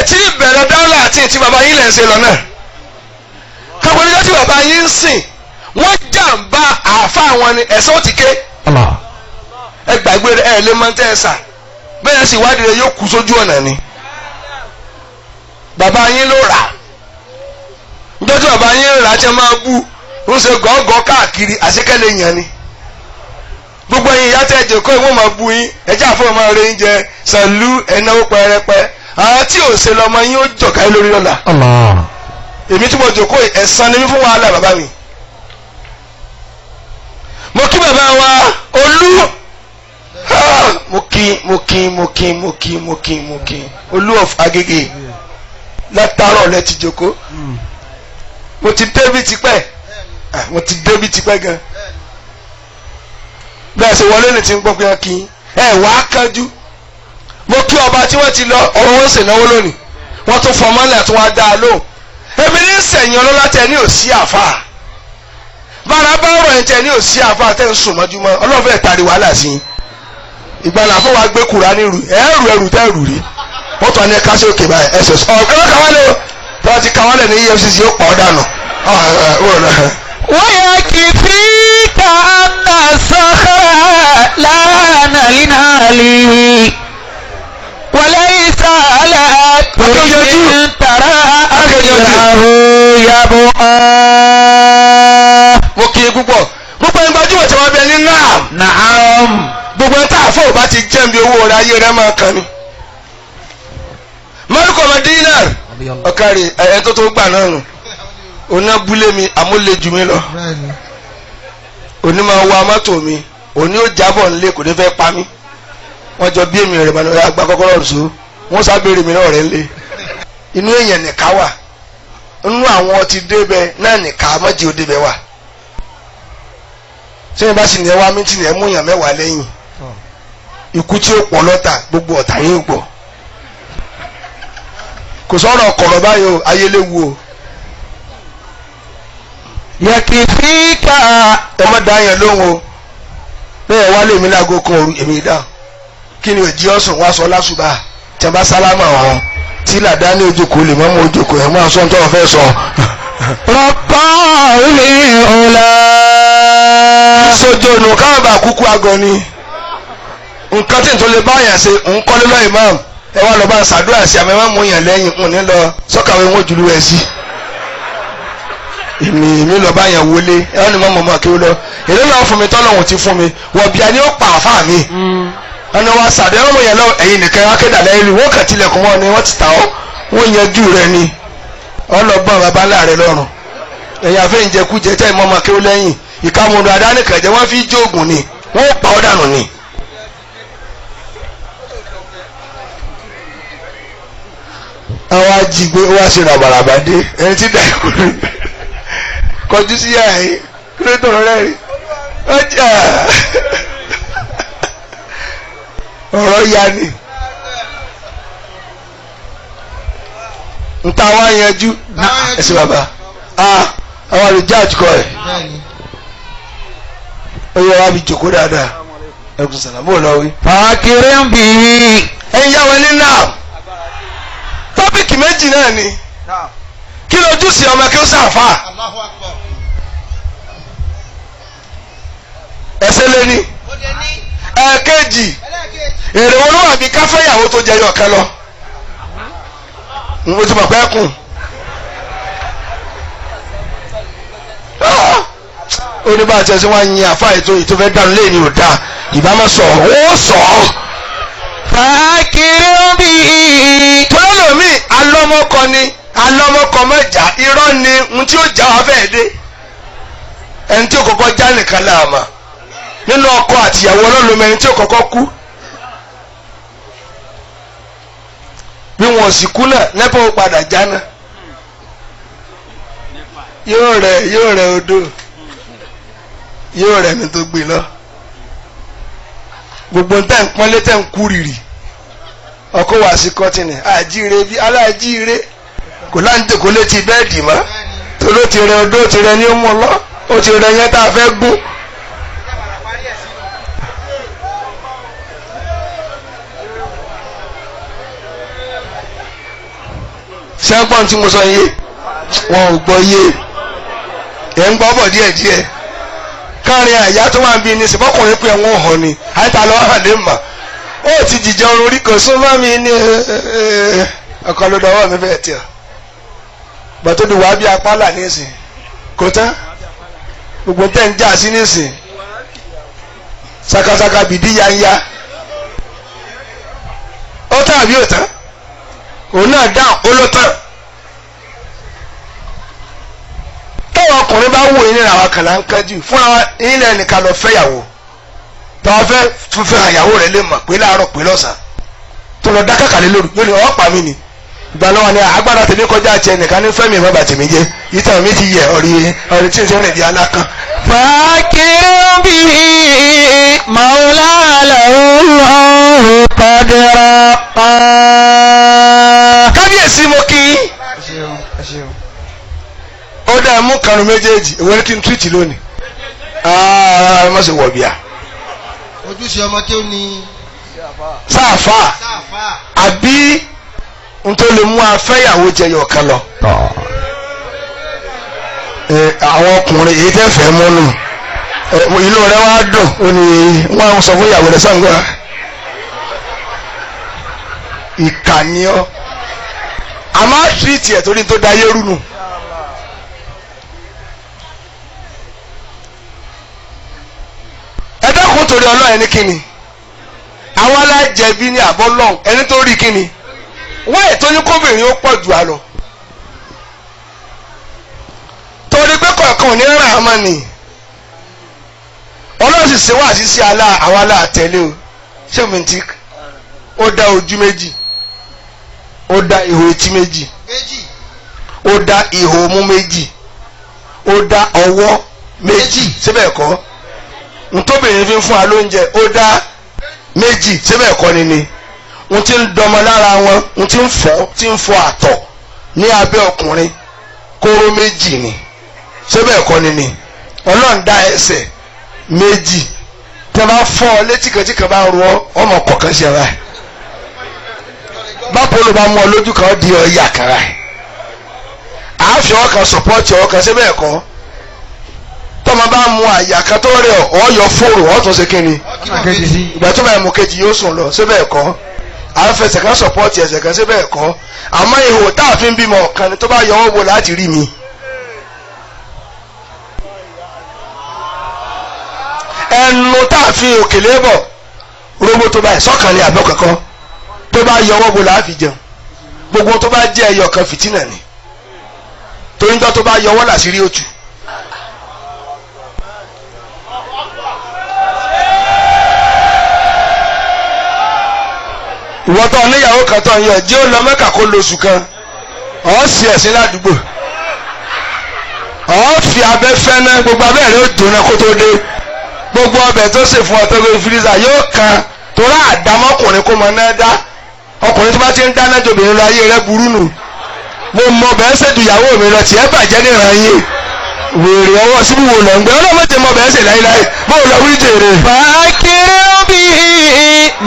tí ìbẹ̀rẹ̀ dáwọ́lá àti tí bàbá yín lẹ̀ ń ṣe lọ náà. káwọn oníjọ́ tí bàbá yín ń sìn wọ́n jàǹbá àáfàá wọn ni ẹ̀sán ó ti ké. ẹ gbàgbé ẹ lè máa ń tẹ́ ẹ sà bẹ́ẹ̀ sì wádìí rẹ yóò kú sójú ọ̀nà ni. bàbá yín ló rà níjọ́ tí bàbá yín rà tí a máa bú ń ṣe gọ́gọ́ káàkiri àṣekẹ́lẹ̀ yẹn ni. gbogbo ẹ̀yin ìyá tẹ́ ẹ̀jẹ̀ kọ́ ìwọ́n máa bú yín ẹjẹ́ àfọwọ́ máa rẹ oúnjẹ sàlú ẹ̀náwó pẹ́rẹpẹ́ àwọn tí ò ṣe lọ́mọ yín ó jọ̀ká lórí lọ́la. èmi tí mo jòkó ẹ̀san ni mí fún wàhálà bàbá mi. mo kí bàbá wa olú mo kí olú of Agége látàárọ̀ lẹ ti jòkó mo ti débi tipẹ́ gan bẹ́ẹ̀ ṣe wọlé ní ti ń gbọ́ pé kí ẹ wá kánjú mo kí ọba tí wọ́n ti lọ ọ̀rọ̀ wọn sì náwó lónìí wọ́n tún fọmọ́ lẹ̀ tí wọ́n á dá a lóhùn èmi ní sẹ̀yìn ọlọ́lá tẹ ní òsì àfà bára bá ọ̀rọ̀ ẹ̀ tẹ ní òsì àfà tẹ̀ ń sùn mọ́júmọ́ ọlọ́fẹ́ tàrí wàhálà sí i ìgbàlà fún wa gbé Kùránì rù ẹrù tẹ́ rù rí wọ́n tún ní kásí òkè báyìí ẹsẹ̀ sọ ọ̀gbẹ́ kawálẹ̀ o tí wọ́n ti kawálẹ̀ ní EFCC ó pọ̀ dànù. ويكفيك أن الصخر لا نلناله وليس زالت من ترى يبقى. mo kí i púpọ̀ gbogbo ẹni gbajúmọ̀ tí wọ́n bẹ ní نعم. gbogbo ẹni tá a fọ́ ò bá ti jẹ́ mi owó rẹ̀ ayé rẹ̀ máa kàn ní. mọ́lùkọ́ ọmọ dinar ọ̀kárí ẹ̀ tó gbà náà nù oní abúlé mi àmúlẹ̀jù mi lọ oní máa wa mọ́tò mi oní ó jábọ̀ nílé kò ní fẹ́ pa mí wọ́n jọ bí èmi rẹ̀ mọ̀ ní agbá kọ́kọ́rọ́ ọ̀ṣọ́ wọ́n sábẹ́rẹ̀ mi náà rẹ̀ ń lé inú èèyàn nìka wà inú àwọn ọtí débẹ̀ náà nìka mọ́jì ó débẹ̀ wà tí wọ́n bá sì ní ẹ wá mítì ní ẹ mú èèyàn mẹ́wàá lẹ́yìn ikú tí ó pọ̀ lọ́tà gbogbo ọ̀tá yín gbọ́ kò sọ̀rọ̀ kọ̀rọ̀ báyìí o ayéléwu o. yakifika. ẹ má dá yẹn lóhùn o bẹ́ẹ̀ wá lè mí láago kan òru èmi dá kí ni òjì ọ̀sán wá sọ lásùbà tí a bá sálámà ọ̀hún tí làdá ní ojúkòó lè mọ́ mọ́ ojúkòó ẹ̀ máa sọ ní tọ́wọ́ fẹ́ sọ. rọ̀pá òní ọ̀la. sojo nù káwọn bá kúkú agọ ni nǹkan tí n tó lè bá yàn ṣe ń kọ́lé lọ́ọ̀ imam ẹ wá lọ bá ṣàdúrà sí àmọ́ ẹ má mú yàn lẹ́yìn ń ní lọ sọ́kàwé wọn jùlọ ẹ̀ sí. èmi lọ bá yàn wọlé ẹ wọ́n ní mọ́ mọ́ kí ó lọ èlé lọ́wọ́ fún mi tọ́lọ́hún ti fún mi wọ́n bíi ẹni ó pa àfáà mi. ẹni wá ṣàdúrà ẹ wọ́n mú yàn lọ ẹ̀yin nìkan ẹ wá kéde àlẹ́ ìlú wọ́n kàn tilẹ̀kùn wọn ni wọ́n ti tà ọ́ wọ́n yanjú rẹ ni ọlọ́gbọ́n bàbá láàrẹ lọ́rùn ẹ̀yin àfẹ́ ìjẹkújẹ tẹ́ ìmọ̀ ọmọ kí ó lẹ́yìn ìkàmùnú àdánìkànjẹ́ wọ́n fi jóògùn ni wọ́n pa ọ́ dànù ni. àwọn ajígbé wá sí ràbàràbà dé ẹni tí dàgbò rí kọjú sí yàrá yìí kí ló tọrọ rẹ rí ọjà ọ̀rọ̀ ya ni nta wá yanjú ẹsẹ bàbá àwọn àlùjá àjùkọ ẹ ó yẹ wá bí jòkó dáadáa ẹkùn sàlámù lọ wí. fàákìrì ń bì í. ẹ̀yin yá wọn ní náà tọ́pìkì méjì náà ni kí lójú sí ọmọ kí ó sàfà ẹsẹ̀ lẹ́ni ẹ̀ẹ̀kejì èrè wọn ló wà bí káfẹ́yàwó tó jẹyọ ọ̀kẹ́ lọ mo ti mọ̀ pé kùn ó ní bá a ti ẹ sí wọn yin àfa ètò ìtòfẹ́ dànù lẹ́yìn ò dáa ìbámu sọ ó sọ ọ́. fàákìrì ń bì í. tọ́lọ́mì alọ́mọkọ ni alọ́mọkọ mẹ́jà irọ́ ni ohun tí ó já wa fẹ́ẹ́ dé ẹni tí ó kọ́kọ́ já nìkan láàmà nínú ọkọ àtìyàwó ọlọ́lọ́mọ ẹni tí ó kọ́kọ́ kú bí wọn sì kú náà lẹ́pọ̀ ó padà jáná yóò rẹ odò yóò rẹ mi tó gbé lọ gbogbo tẹ́ ń pọ́nlé tẹ́ ń kú rìrì ọkọ wá sí kọ́tìnì àjíire bí aláàjíire kò láǹtẹ̀ kò létí bẹ́ẹ̀dì mọ́ tó ló ti rẹ odó ti rẹ ní ọmọ lọ ó ti rẹ yẹn tá a fẹ́ gún. sẹ́gbọ́n tí mo sọ yé wọn ò gbọ́ yé ẹ̀ ń gbọ́ bọ̀ díẹ̀díẹ̀ káàrin àyà tó máa ń bí ní sèpọ́kùnrin pé ẹ̀wọ̀n hàn ni àìta lọ́ hàn lè mà ó ti jìjẹ orun orí kan súnmọ́ mi ní ọkọ̀ ló dọwọ́ mi fẹ́ẹ̀ tiẹ̀ gbàtó di wàá bí apálà nísìn kò tán gbogbo tẹ́ ń jà sí nísìn sakasaka bìdí yanya ó tán àbí ò tán òun náà dáhùn ó ló tán táwọn ọkùnrin bá wò yín ní àwọn kàlà ń kájú fúnra yín lẹ́yìn nìkan lọ fẹ́yàwó tọ́wọ́ fẹ́ fífẹ́ àyàwó rẹ̀ lè mọ̀ pé láàárọ̀ pé lọ́sàn-án tó lọ dákàkàlẹ́ lóru yóò ní ọ̀pá mi ni ìgbà lọ́wọ́ ni agbára tèmi kọjá àti ẹnìkan ní fẹ́mi ìfẹ́ bàtì mi jẹ́ ìtàn mi ti yẹ ọ̀rí tí n ṣe rìn bí alákan. fàákìrì ń bì í. màwùlá làwùlọ́ kọ́dìrọ̀ pa. kábíyèsí mo kí ó dá mú kanu méjèèjì ìwé kí n túwìtì lónìí ẹ má ṣe wọ̀ bíà. ojúṣe ọmọ tí ó ní. sáàfà àbí nítorí lè mú afẹ́yàwó jẹyọ kan lọ. àwọn ọkùnrin èyí tẹ́ fẹ́ múnú inú rẹ wá dùn ó ní wọ́n sọ fún ìyàwó rẹ sàǹgbà ìkànnì ọ́ a máa tírìtì ẹ̀ torí tó da ayé rú nù. ẹ dákun torí ọlọ́run ẹni kíni àwọn alájẹbí ní àbọ̀ lọ́hùn ẹni tó rí kíni wọ́n ètò ní kóbìnrin ó pọ̀ jù á lọ torí pé kọ̀ọ̀kan ò ní ràn án mọ́ ni ọlọ́run sì ṣe wá àṣìṣe àwọn aláàtẹ̀lé o ṣé mi ti ó dá ojú méjì ó dá ihò etí méjì ó dá ihò mú méjì ó dá ọwọ́ méjì síbẹ̀ kọ́ ntọ́bìnrin fi ń fún wa lóúnjẹ ó dá méjì síbẹ̀ kọ́ ni n ti ń dọmọ lára wọn n ti ń fọ àtọ̀ ní abẹ́ ọkùnrin kóró méjì ni síbẹ̀ kọ́ ni ọlọ́run dá ẹsẹ̀ méjì tẹ́ bá fọ́ ọ létí kan tí kan bá rọ ọmọ kọ̀ọ̀kan ṣe ra ẹ̀ bápo ló bá mú ọ lójú kan di ọyà kára ẹ̀ àáfi ọkàn sọpọ́tì ọkàn síbẹ̀ kọ́ tọ́mọ bá mú àyà kan tó rẹ̀ ọ́ yọ fóòrò ọ́ tún ṣe kínni ìgbà tó bá mú kejì yóò sùn lọ síbẹ̀ kọ́ àáfẹsẹ̀ kan sọpọ́tì ẹsẹ̀ kan síbẹ̀ kọ́ àmọ́ ihò tá a fi ń bímọ ọ̀kan ni tó bá yọ ọ́ wò láti rí mi. ẹnu tá a fi òkèlè bọ̀ robo tó báyìí sọ́kànlẹ̀ àbẹ́ kankan tó bá yọ ọ́ wò láti jẹun gbogbo tó bá jẹ́ ẹyọ kan fìtínà ni torí tó bá yọ ọ́ làṣírí òtù. ìwọ́n tó níyàwó kan tó ń yọ jẹ́ ó lọ Mẹ́kà kó lóṣù kan ọ̀ sì ẹ̀sìn ládùúgbò ọ̀ fi abẹ́ fẹ́ ná gbogbo abẹ́ rẹ̀ ó jóná kó tó dé gbogbo ọbẹ̀ tó ṣe fún ọtọ́ gbé fírísà yóò kan torá àdámọ́kùnrin kó mọ náà dá ọkùnrin tó bá ti ń dáná jòbìnrin lọ ayé rẹ̀ burú nù mo mọ bẹ́ẹ̀ ṣètò ìyàwó mi lọ tiẹ̀ bàjẹ́ níran yé wèrè ọwọ́ síbí wo lọ ń gbé ọlọ́mọdé mọ bẹ́ẹ̀ ṣe láíláí bó lọ wí jèrè. fàákìrì bí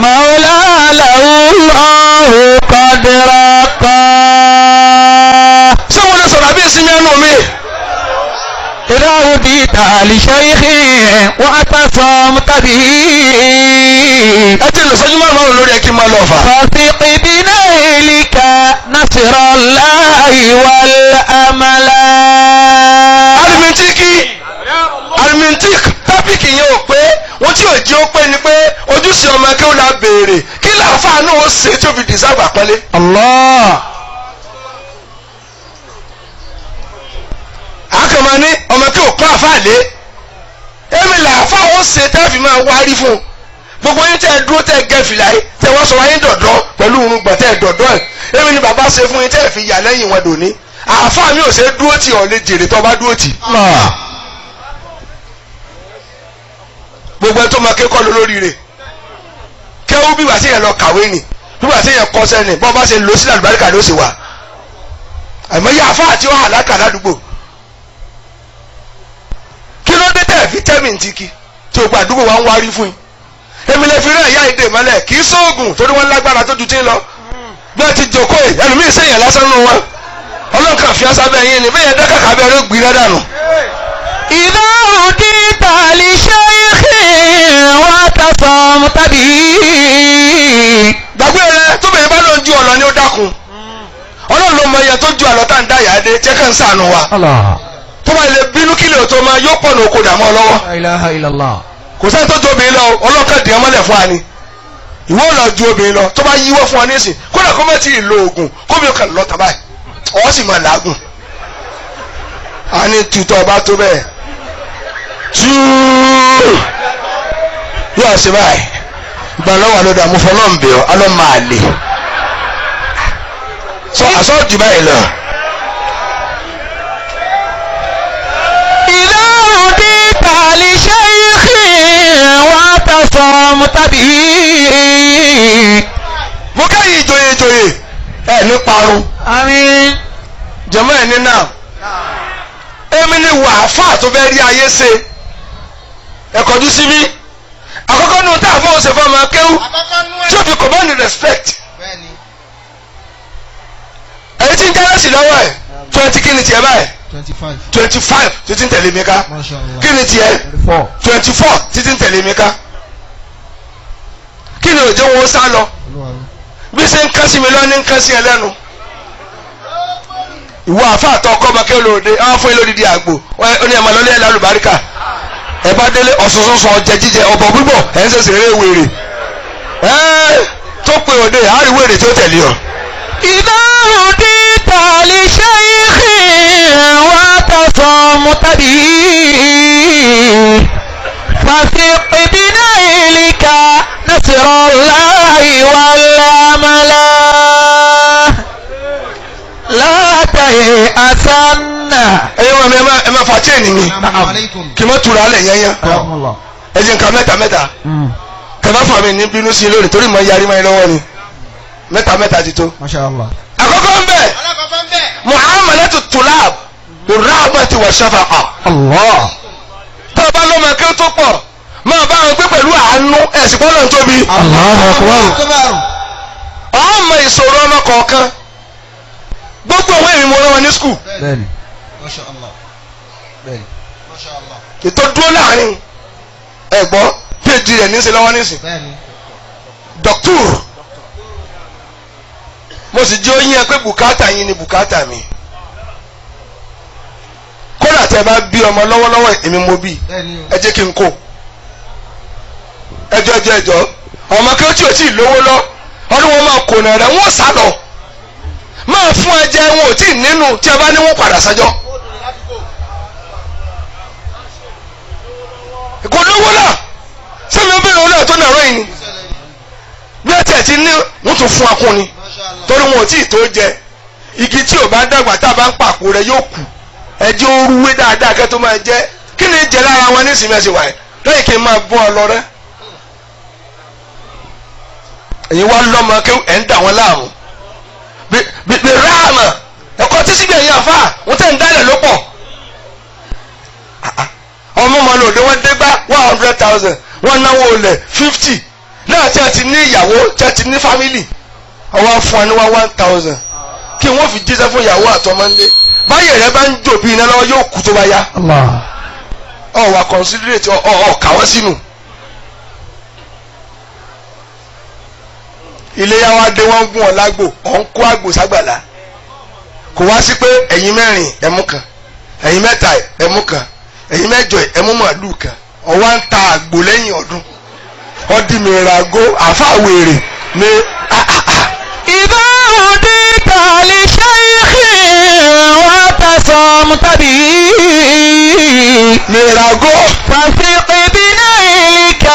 màálà làwùrọ̀ kọ́dìrà kan. ṣé wọn lè sọ̀rọ̀ àbí ìsinmi ẹnu mi. إذا هديت لشيخ واعتصمت به أتي لسجمع ما لوري أكيد ما لوفا فثق بنيلك نصر الله والأمل. alimintik tábìkì yẹn ò pé wọ́n tí ò jẹ́ ó pé ni pé ojúṣe ọmọ ẹgbẹ́ ó la béèrè kí láǹfà náà ó ṣe tí ó fi dìsáàbù àpọ́nlé. Allah. àkàmọ́ ní ọmọ kí ò pọ́n àfáàlé èmi làáfà ó ṣe tẹ́ẹ̀fì máa wárí fún un gbogbo yín tẹ́ ẹ dúró tẹ́ ẹ gẹ́ fìlà yìí tẹ́ wọ́n sọ wáyé dọ̀dọ́ pẹ̀lú irun gbọ̀n tẹ́ ẹ dọ̀dọ́ ẹ̀ èmi ni bàbá ṣe fún yín tẹ́ ẹ fi yà lẹ́yìn wọn dòní àáfà mi ò ṣe dúró tì ọ́ lè jèrè tó bá dúró tì. gbogbo ẹ tó máa kékọ́ lọ lórí rẹ̀ kẹ́wọ́ bí wàá sẹ́yìn lọ kàwé ni bí wàá sẹ́yìn kọ́ sẹ́ni bọ́ bá ṣe lọ sí àlùbáríkà ló ṣe wà àmọ́ yà àfà àti ọ̀hà lákà ládùúgbò kí ló dé tẹ̀ fi tẹ́mì ntìkì tí o gba àdúgbò wa ń wárí fún yín èmi lè fi rán ìyá ìdè mọ́lẹ̀ kì í sóògùn torí wọ́n lágbára tó ju tí ń lọ bí wọ́n ti jòkó ẹ̀ ẹlòmíì sẹ́yìn lásán nù wọn ọlọ́nkà fi asábẹ́ yín ni bẹ́ẹ̀ dẹ́ka kábẹ́ ló gbìnà dànù. إذا هديت لشيخ واعتصمت به. gbàgbé rẹ tó bẹ̀rẹ̀ bá ló ń ju ọ̀nà ni ó dákun ọlọ́run ló mọ iye tó ju àlọ́ tá à ń dá yàá dé jẹ́ ká ń sànù wa tó bá ilé bínú kílè tó máa yóò pọ̀ ní oko dàmọ́ lọ́wọ́. La ilaha illallah. kò sẹ́ni tó ju obìnrin lọ ọlọ́kàn dìé mọ́lẹ̀ fún wa ni ìwọ lọ ju obìnrin lọ tó bá yíwọ́ fún wa nísìn kódà kó má ti lo oògùn kó mi kàn lọ tàbá ọ̀ sì máa làágùn. a ní tutọ́ ọba tó bẹ́ẹ̀ yóò ṣe báyìí ìgbà lọ́wọ́ ló dà mú fọlọ́ ń bẹ̀ ọ́ alọ́ máa lè sọ àsọ́ọ̀jù báyìí lọ. إذا هديت لشيخ واعتصمت به. mo kẹ́yìn ìjòyè ẹ̀ ní parun. àmín. jẹ̀mọ́ ẹ̀ ní náà èmi ni wàáfà tó fẹ́ rí ayé ṣe ẹ kọjú sí mi àkọ́kọ́ nù tá a fọwọ́ ṣe fún ọmọ akéwù tí o fi command respect èyí tí ń jẹ́rẹ́ sí lọ́wọ́ ẹ̀ 20 kí ni tiẹ̀ báyìí 25 títí ń tẹ̀lé mi ká kí ni tiẹ̀ 24 títí ń tẹ̀lé mi ká kí ni òjò wọn sá lọ bí ṣe ń kán sí mi lọ ní ń kán sí ẹ lẹ́nu. ìwọ àfa àtọ ọkọ ọmọ kéwòn lòdì àwọn fún ilé odidi àgbò ó ní ẹ̀ma lọ́lẹ́ ẹ̀ lálùbáríkà ẹ bá délé ọ̀sọ̀sọ̀sọ̀ ọ̀jẹ̀ jíjẹ ọ̀bọ̀ bíbọ̀ ẹ̀ ń ṣẹ̀ṣẹ̀ eré wèrè tó pe òde àárín wèrè tó tẹ̀lé ọ. إذا هديت لشيخ واعتصمت به فثق بنيلك نصر الله والأمل لا تيأسن. ẹyẹ wọn ẹ máa fa chain mi kí n má tura alẹ yẹn ẹ jẹ nǹkan mẹ́ta kẹfà fún mi ní bínú sí i lórí torí mo yarí mọ́ ẹ lọ́wọ́ ni mẹ́ta ti tó. Masha Allah. àkọ́kọ́ ń bẹ̀ muamalatu tulab rahmati wa shafaqa. Allah. tó o bá lọ́mọ kí o tó pọ̀ máa bá wọn gbé pẹ̀lú àánú ẹ̀sìn bọ́lá ń tóbi. Allahu Akbar. ọmọ ìṣòro ọmọ kọ̀ọ̀kan gbogbo àwọn èmi mo rán wọn ní skul. Bẹ́ẹ̀ni. Masha Allah. Bẹ́ẹ̀ni. Masha Allah. ètò dúró láàrin ẹ̀gbọ́n phd rẹ̀ ní í ṣe lọ́wọ́ nísìn. Bẹ́ẹ̀ni. dọ́kítùr mo sì jẹ́ oyin ẹ pé bùkátà yín ni bùkátà mi kódà tẹ bá bí ọmọ lọ́wọ́lọ́wọ́ èmi mo bí ẹ jẹ́ kí n kó ẹjọ́ ọmọ kí ó tí ò tí ì lówó lọ ọdún wọn máa kónà rẹ wọn sá lọ máa fún ẹ jẹ wọn ò tí ì nínú tí ẹ bá ní wọn padà sájọ kò lówó náà sẹ́mi ó bẹ̀rẹ̀ olóòtú náà rọ̀ yìí ni bí ẹ tẹ̀ ti ní wọ́n tún fún akún ni torí wọn ò tí ì tó jẹ igi tí ò bá dàgbà tá a bá ń pàpò rẹ yóò kù ẹjẹ orúwé dáadáa kẹ́ tó máa jẹ kí ni jẹ lára wọn ní ìsinmi ẹsẹ wáyé lẹ́yìn kí n máa bọ́ ọ lọ rẹ. èyí wá lọ́mọ kí ẹ̀ ń dà wọ́n láàmú bí ráàmà ẹ̀kọ́ tí síbi ẹ̀yìn àfa wọ́n tẹ̀ ń dálẹ̀ ló pọ̀ ọmọ ọmọ lòdì wọ́n dé gbá 100,000 wọ́n náwó olè 50 náà tí a ti ní ìyàwó tí a ti ní fámìlì ọwọ́ fún ẹni wá 1,000 kí wọ́n fi jíṣẹ́ fún ìyàwó àtọmọ́lé báyìí rẹ bá ń jò bí iná lọ́wọ́ yóò kú tó bá yá ọ wà considerate ọ kà wọ́n sínú. iléyà wa dé wọ́n gún ọ lágbo ọ̀ ń kó àgbò ságbàlá kò wá sí pé ẹ̀yin mẹ́rin ẹ̀mú kan ẹ̀yin mẹ́ta ẹ̀mú kan ẹ̀yin mẹ́jọ ẹ̀mú màlúù kan ọ wá ń ta àgbò lẹ́yìn ọdún ọdí mi ràgó àfàwèrè ní إذا هديت لشيخ واعتصمت به mìràgó فثق بنيلك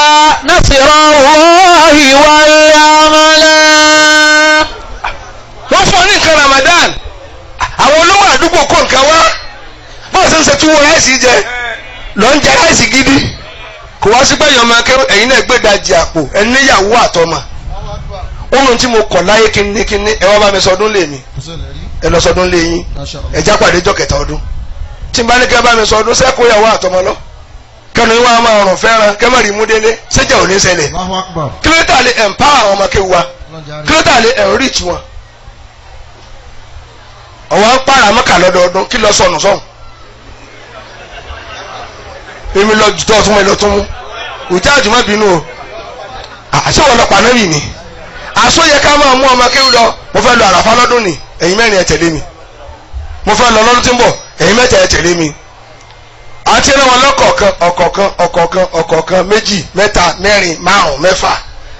نصر الله والأمل. wọ́n fún ọ ní nǹkan Ramadan àwọn olówó àdúgbò kó nǹkan wá bọ́ọ̀ sọ ń ṣe túwó ráìsì jẹ lọ ń jẹ ráìsì gidi kò wá sí pẹ́yìn ọmọ akẹ́rù ẹ̀yin náà gbé dajì àpò ẹ̀ níyàwó àtọmọ ohun tí mo kọ̀ láyé kíní ẹ wá bá mi sọdún lé mi ẹ lọ sọdún lé yín ẹ já pàdé jọ kẹta ọdún tí n bá ní kí ẹ bá mi sọdún sẹ́kọ̀ọ́ ìyàwó àtọmọ lọ kẹnu yín wá máa rùn fẹ́ràn kẹ́ má rí mú délé sẹ́jà ò ní ṣẹlẹ̀ kí ló tà lè empower àwọn ọmọ kéwu wa kí ló tà lè enrich wọn ọwọ́ ń pààrà mọ́kà lọ́dọọdún kí lọ sọnù sọ́hùn èmi lọ jù tọ́ tún mọ́ ẹ lọ tún mú òjá àjùmọ́ bínú o àṣewọ̀ lọ pàánù yìí ni àsóyẹ ká máa mú ọmọ kéwù lọ mo fẹ́ lọ àràfá lọ́dún ni ẹ̀yin mẹ́rin ẹ tẹ̀lé mi mo fẹ́ lọ lọ́dún tí ń bọ̀ ẹ̀yin mẹ́ta ẹ tẹ̀lé mi àti ẹ̀rọ wọn lọ́kọ̀ọ̀kan méjì mẹ́ta mẹ́rin márùn mẹ́fà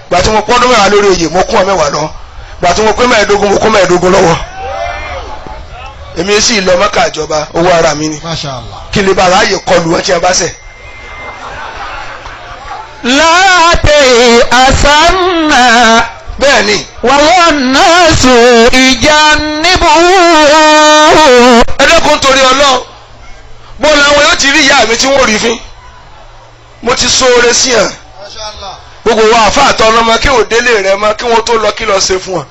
gbà tí mo pọ́dún mẹ́wàá lórí oyè mo kún ọ mẹ́wàá lọ gbà tí mo pé mẹ́ẹ̀ẹ́dógún mo kún mẹ́ẹ̀ẹ́dógún lọ́wọ́ èmi sì lọ mọ́kà ìjọba owó ara mi ni kí lè bá aráàyè kọlù wọn tí a bá ṣẹ̀. لا تيأسن bẹ́ẹ̀ ni والناس يجنبه. ẹ̀dẹ́kun torí ọlọ́run bó làwọn yóò ti rí ìyá mi tí wọ́n rí fín mo ti sóore sí hàn gbogbo wa àfa àtọ ọlọmọ kí ò délé rẹ mọ kí wọn tó lọ kí lọ ṣe fún wọn.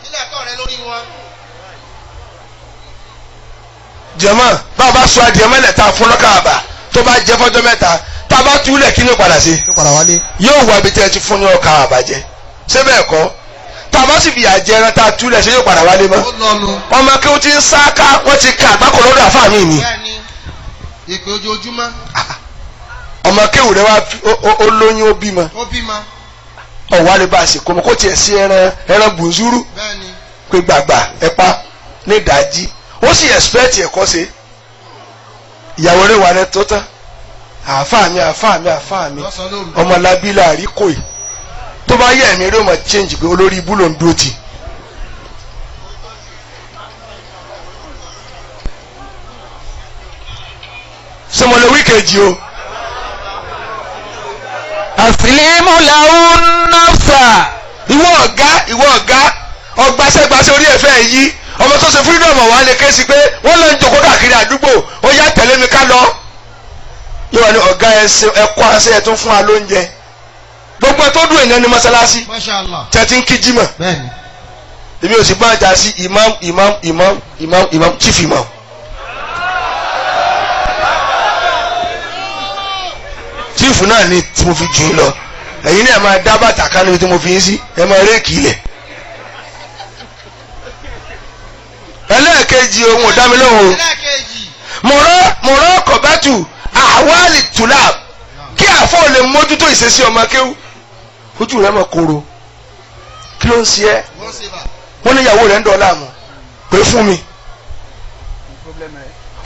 jẹ̀mọ́ bá a bá sọ adìẹ mẹ́lẹ̀ ta fún lọ́kà àbà tó bá jẹ́ fọ́jọ́ mẹ́ta tá a bá túlẹ̀ kí ni ó padà sí. yóò wá ibi tẹ́ ẹ ti fún ní ọkà àbà jẹ ṣé bẹ́ẹ̀ kọ́ tá a bá sì fi àjẹ ẹran tá a túlẹ̀ ṣé yóò padà wálé mọ́. ọmọ kí wọ́n ti ń sáká wọ́n ti ká àgbákò lọ́dọ̀ àfáà mi ni. ìpè ojoojúmọ́. ọmọ kéwù rẹ wá ó lóyún ó bímọ ọ̀wá lè bá a sì kó mọ́ kó tiẹ̀ sí ẹran bùnzúrú pé gbàgbà ẹ̀pá ní ìdájí ó sì expect ẹ̀kọ́ ṣe ìyàwó rẹ̀ wà ní tó tán àáfàá mi ọmọlábí láàrí kò yìí tó bá yẹ ẹ̀mí rẹ̀ ó máa change pé olórí ibú ló ń dúró tì. sọmọlẹ wíkẹjì o. àsìlímù làwọn nọ́ọ̀sà. ìwọ ọ̀gá ọgbàṣẹ́gbàṣẹ́ orí ẹ̀fẹ́ yìí ọmọ tó ṣe freedom wà lè ké sí pé wọ́n lọ ń jòkó káàkiri àdúgbò ó yá tẹ̀lé mi ká lọ. yóò wá ní ọ̀gá ẹ̀kọ́ àṣẹ ẹ̀ tó fún wa lóúnjẹ gbogbo ẹ̀ tó dùn èèyàn ní mọ́sálásí tẹ̀tí ń kí jímọ̀ èmi ò sì bá àjà sí imam chief imam. chief náà ni tí mo fi jù ú lọ ẹ̀yin náà máa dá bàtà ká níbi tí mo fi ń sí ẹ máa réèkì ilẹ̀. ẹlẹ́ẹ̀kejì ohun ò dá mi lóhùn mọ̀rọ́ kọ̀bẹ́tù àwálì tùlà kí àfọ́ lè mójútó ìṣesí ọmọ kéwú ojú rẹ̀ mọ̀ kóró kí ló ń ṣe ẹ́ wọ́n ní ìyàwó rẹ̀ ń dọ̀ọ́lá mọ̀ pé fún mi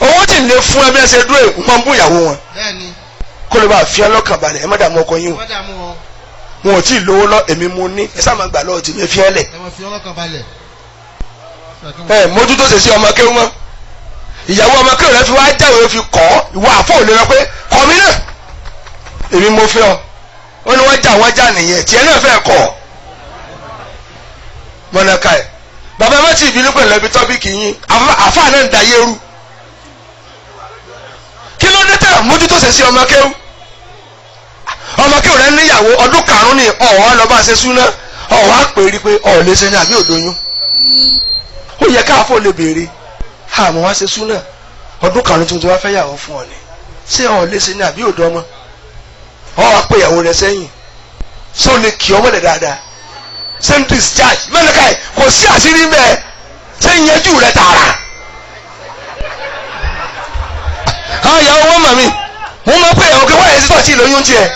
owó tí ń lè fún ẹbí ẹsẹ̀ dúró wọ́n bú ìyàwó wọn kó lè bá fi ọlọ́kàn balẹ̀ ẹ má dààmú ọkọ yín o wọn ò tí ì lówó lọ èmi mu ní ẹ sáà máa gbà lọ́wọ́ tí mi fi ẹ́ lẹ̀ mójútó ṣe sí ọmọ kéwú mọ́ ìyàwó ọmọ kéwú rẹ fi wá jáwé ó fi kọ́ ìwọ àfọ òlé rẹ pé kọ́ mi náà èmi mo fẹ́ ọ ó ní wọ́n já nìyẹn tiẹ̀ náà fẹ́ kọ́ mọ̀nàká ẹ̀ bàbá má ti ìbínú pẹ̀lú ẹbí tọ́bíkì yín àfáà náà ń da yẹ́rù kí ló dé tẹ̀ mójútó ṣe sí ọmọ kéwú rẹ níyàwó ọdún karùn-ún ni ọ̀hún lọ́ba ṣe súná ọ̀hún á pè é rí pé ọ̀ lè ṣe ní àbí òdòyún ó yẹ káàfó lè béèrè àmọ́ wá ṣe súnà ọdún karùn-ún tuntun wá fẹ́ yàwó fún ọ ni ṣé ọ lè ṣe ní àbí òdo ọmọ ọ wá pé ìyàwó rẹ sẹ́yìn ṣé o lè kì ọmọ rẹ dáadáa ṣé n discharge mẹ́lẹ́ka ẹ̀ kò sí àṣírí bẹ́ẹ̀ ṣé ń yẹjú rẹ tààrà. àwọn ìyàwó wọn mọ̀ mi wọ́n mọ̀ pé ìyàwó kí wọ́n yẹ sí tọ́tí lóyún tiẹ̀.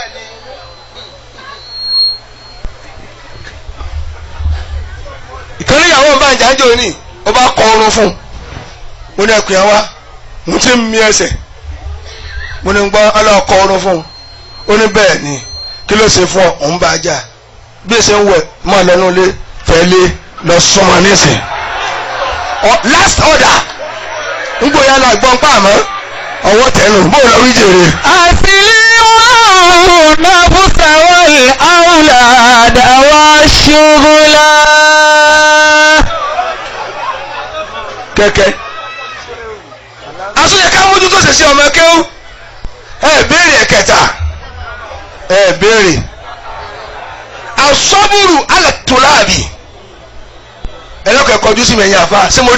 ìkànnì ìyàwó bá ń jájọ́ ní ó bá kọ ọrùn fún mo ní ẹkùn yẹn wá mo ti ń mi ẹsẹ̀ mo ní gbọ́ ọlọ́kọ ọrùn fún ó ní bẹ́ẹ̀ ni kí ló ṣe fún ọ òun bá a jà bí èsè ń wẹ̀ mọ́ lọ́nà ilé tẹ̀lé lọ súnmọ́ nísìn last order ń gbóyà lọ gbọ́n pàmò ọwọ́ tẹ̀lé bó lọ rí jèrè. àfihàn nàbùsà wal awlad wa shughla. kẹ̀kẹ́ asúnyẹ ká mójú tó ṣe sí ọmọ kéwú ẹ béèrè ẹ̀kẹta ẹ béèrè asọ́bùrù alẹ́ tòláàbì ẹlọ́kẹ̀ kọjú sí mẹ̀yìn àfa ṣé mo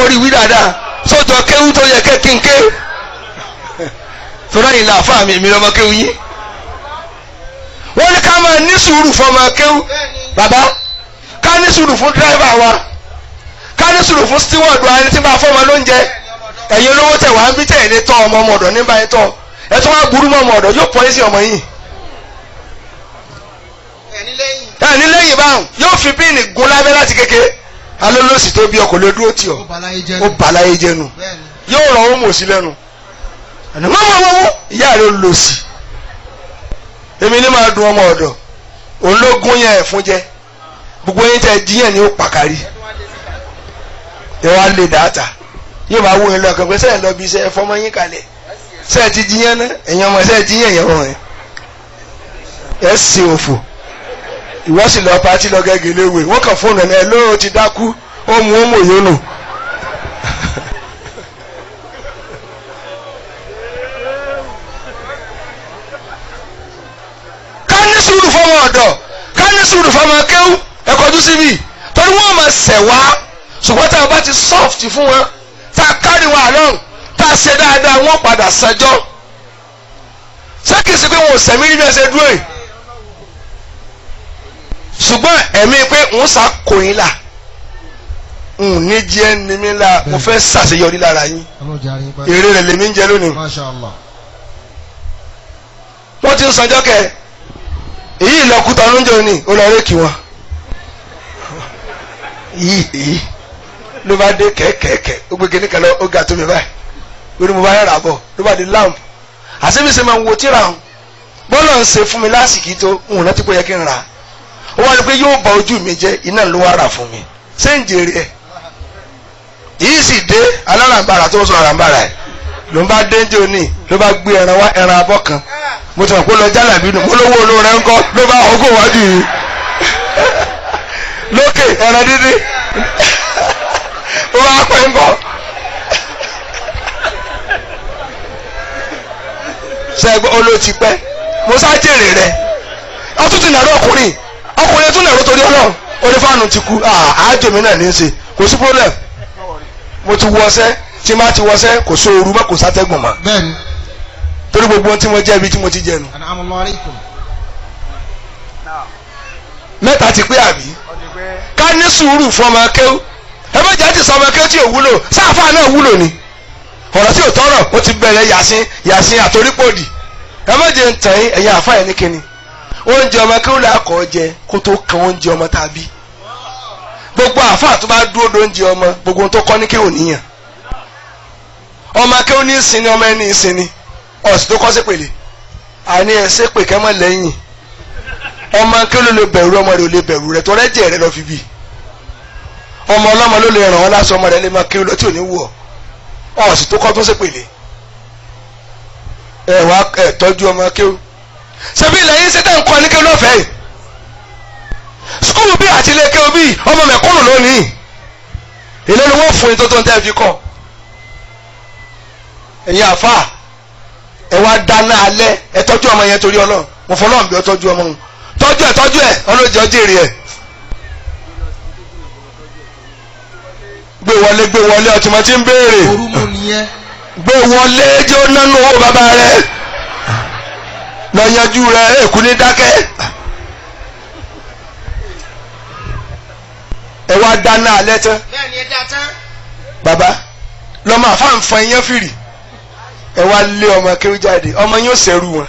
rí wí dáadáa sọ́jọ́ kéwú tó yẹ kẹ́kínké tó dáyìn láàfà mi lọ́mọ kéwú yín wọ́n ní ká máa ní sùúrù fọmọ kéwú bàbá ká ní sùúrù fún dírẹ́fà wa ká ní sùúrù fún steward wa ẹni tí bá fọmọ lóúnjẹ ẹ̀yin olówó tẹ̀ wá ń bí tẹ̀ ní tọ́ ọmọ ọ̀dọ̀ nígbà yẹn tọ́ ẹ tó wá burú mọ́ ọmọ ọ̀dọ̀ yóò pọ́ sí ọmọ yìí ẹni lẹ́yìn báwọn yóò fi píìnì gun lábẹ́ láti kéke alólòsì tó bí ọkọ̀ lè dúró tì ọ́ ó bàláyé jẹnu yóò rọ ọmọ òsì lẹ́nu ẹni mọ́mọ́ ìyá rẹ̀ lòsì èmi ní máa dun ọmọ ọ̀dọ̀ òun ló gún yẹn ẹ̀fún jẹ gbogbo yín tẹ jíyàn ni ó pàkárí ẹ wá lè dáàtà yóò máa wó yín lọ kàn pé sẹ́yìn lọ bí iṣẹ́ fọmọ yín kalẹ̀ sẹ́yìn ti jíyàn náà ẹ̀yin ọmọ sẹ́yìn jíyàn yẹn wọ̀nyẹn ẹ̀ ṣe òfò ìwọ sì lọ pàtí lọ gẹ́gẹ́ léwé wọ́n kàn fóònù ẹ̀ ló ti dákú ó mú ó mú yónù. ká ní sùúrù fọmọ ọ̀dọ̀ ká ní sùúrù fọmọ kéwú ẹ kọjú síbi torí wọ́n máa ṣẹ̀ wá ṣùgbọ́n tá a bá ti soft fún wọn tá a kárí wọn àlọ́n tá a ṣe dáadáa wọ́n padà ṣẹjọ́ ṣé kìí ṣe pé wọn ò sẹ̀mí níbi ẹsẹ̀ dúró yìí ṣùgbọ́n ẹ̀mí pé ń ṣàkóyìn là ń ní jẹ́ nímí la mo fẹ́ ṣàṣeyọrí lára yín èrè rẹ̀ lèmi ń jẹ lónìí wọ́n ti ń sanjọ́ kẹ́ èyí ìlọkùtà lóúnjẹ òní ó lọ rékì wọn yìí ló bá dé kẹ̀kẹ̀kẹ̀ ó gbé kíní kan lọ ó ga tó mi báyìí lórí mo bá yẹn rà bọ̀ ló bá di lamp àṣebíṣe máa ń wo tíra hàn bọ́lá ń ṣe fún mi lásìkò tó ń rántí pé yẹ kí n rà ó wá ní pé yóò bá ojú mi jẹ́ iná ló wá rà fún mi ṣé ń jèrè ẹ̀ yìí sì dé alárànbarà tó sọ àrànbarà ẹ̀ ló ń bá dénjẹ́ òní ló bá gbé ẹran abọ́ kan mo ti mọ̀ pé lọ jálàbí nù mo lówó olóore ńkọ́ ló bá ọgọ́ wájú yìí lókè ẹran dídí ó bá pẹ́ ńkọ́ ṣẹ́gun olóòtí pẹ́ mo sá jèrè rẹ̀ ọtún ti nàró ọkùnrin tún nàró torí ọlọ́run onífàánù ti kú àájò mi náà ní í ṣe kò sí problem mo ti wọṣẹ́ tí má ti wọṣẹ́ kò so ooru mọ́ kò sátẹ́gùn mọ́ bẹ́ẹ̀ni torí gbogbo ohun tí mo jẹ́ ibi tí mo ti jẹnu. mẹ́ta ti pé àbí ká ní sùúrù fún ọmọ akéwù ẹ bá jáde sọ ọmọ akéwù tí ò wúlò sáfà náà wúlò ni ọ̀rọ̀ tí ò tọrọ ó ti bẹ̀rẹ̀ yàsín àtorípòdì ẹ má jẹ́ ń tàn yín ẹ̀yin àfa ẹ̀ ní kíni oúnjẹ ọmọ akéwù là kọ́ jẹ kó tó kan oúnjẹ ọmọ tá a bí gbogbo àfa tó bá dúró lóúnjẹ ọmọ gbogbo ohun tó kọ́ ní kéwù níyàn ọmọ akéwù ní ìsinmi ọmọ ẹni ìsinmi ọ̀sì tó kọ́ sí pèlè àní ẹsẹ̀ pè kẹ́mọ́ lẹ́yìn ọmọ kí ló lè bẹ̀rù ọmọ rẹ̀ ò lè bẹ̀rù rẹ̀ tọ́lẹ́ jẹ́ rẹ̀ lọ fi bí ọmọ ọlọ́mọ ló lè ràn wọ́n lásán ọmọ rẹ̀ lè máa kí lọ tí ò ní wù ọ́ ọ̀sì tó kọ́ tó sí pèlè ẹ wá ẹ tọ́jú ọmọ kí ó ṣebí ilẹ̀ yín sẹ́tẹ̀ ń kọ́ ní kí ó lọ́fẹ̀ẹ́ yìí skul bí àti ilé kí ó bí ọmọ mẹ̀kúnnù lónìí èlé ni wọ́n fún yín tó tó ń tẹ́ fi kọ́ ẹ̀yin àfáà ẹ wá dáná alẹ́ ẹ tọ́jú ọmọ yẹn torí Ọlọ́run mo fọlọ́run bí ọ tọ́jú ọmọ wọn tọ́jú ẹ ọlọ́jọ́ jèrè ẹ. gbé wọlé ọtí mo ti ń béèrè gbé wọlé jẹ́ ó nánú owó bàbá rẹ lọ yanjú rẹ èkú ní dákẹ́. ẹ wá dáná alẹ́ tán bàbá lọ́mọ àfáàǹfà yẹn fìrì ẹ wá lé ọmọ kéwú jáde ọmọ yóò ṣẹrú wọn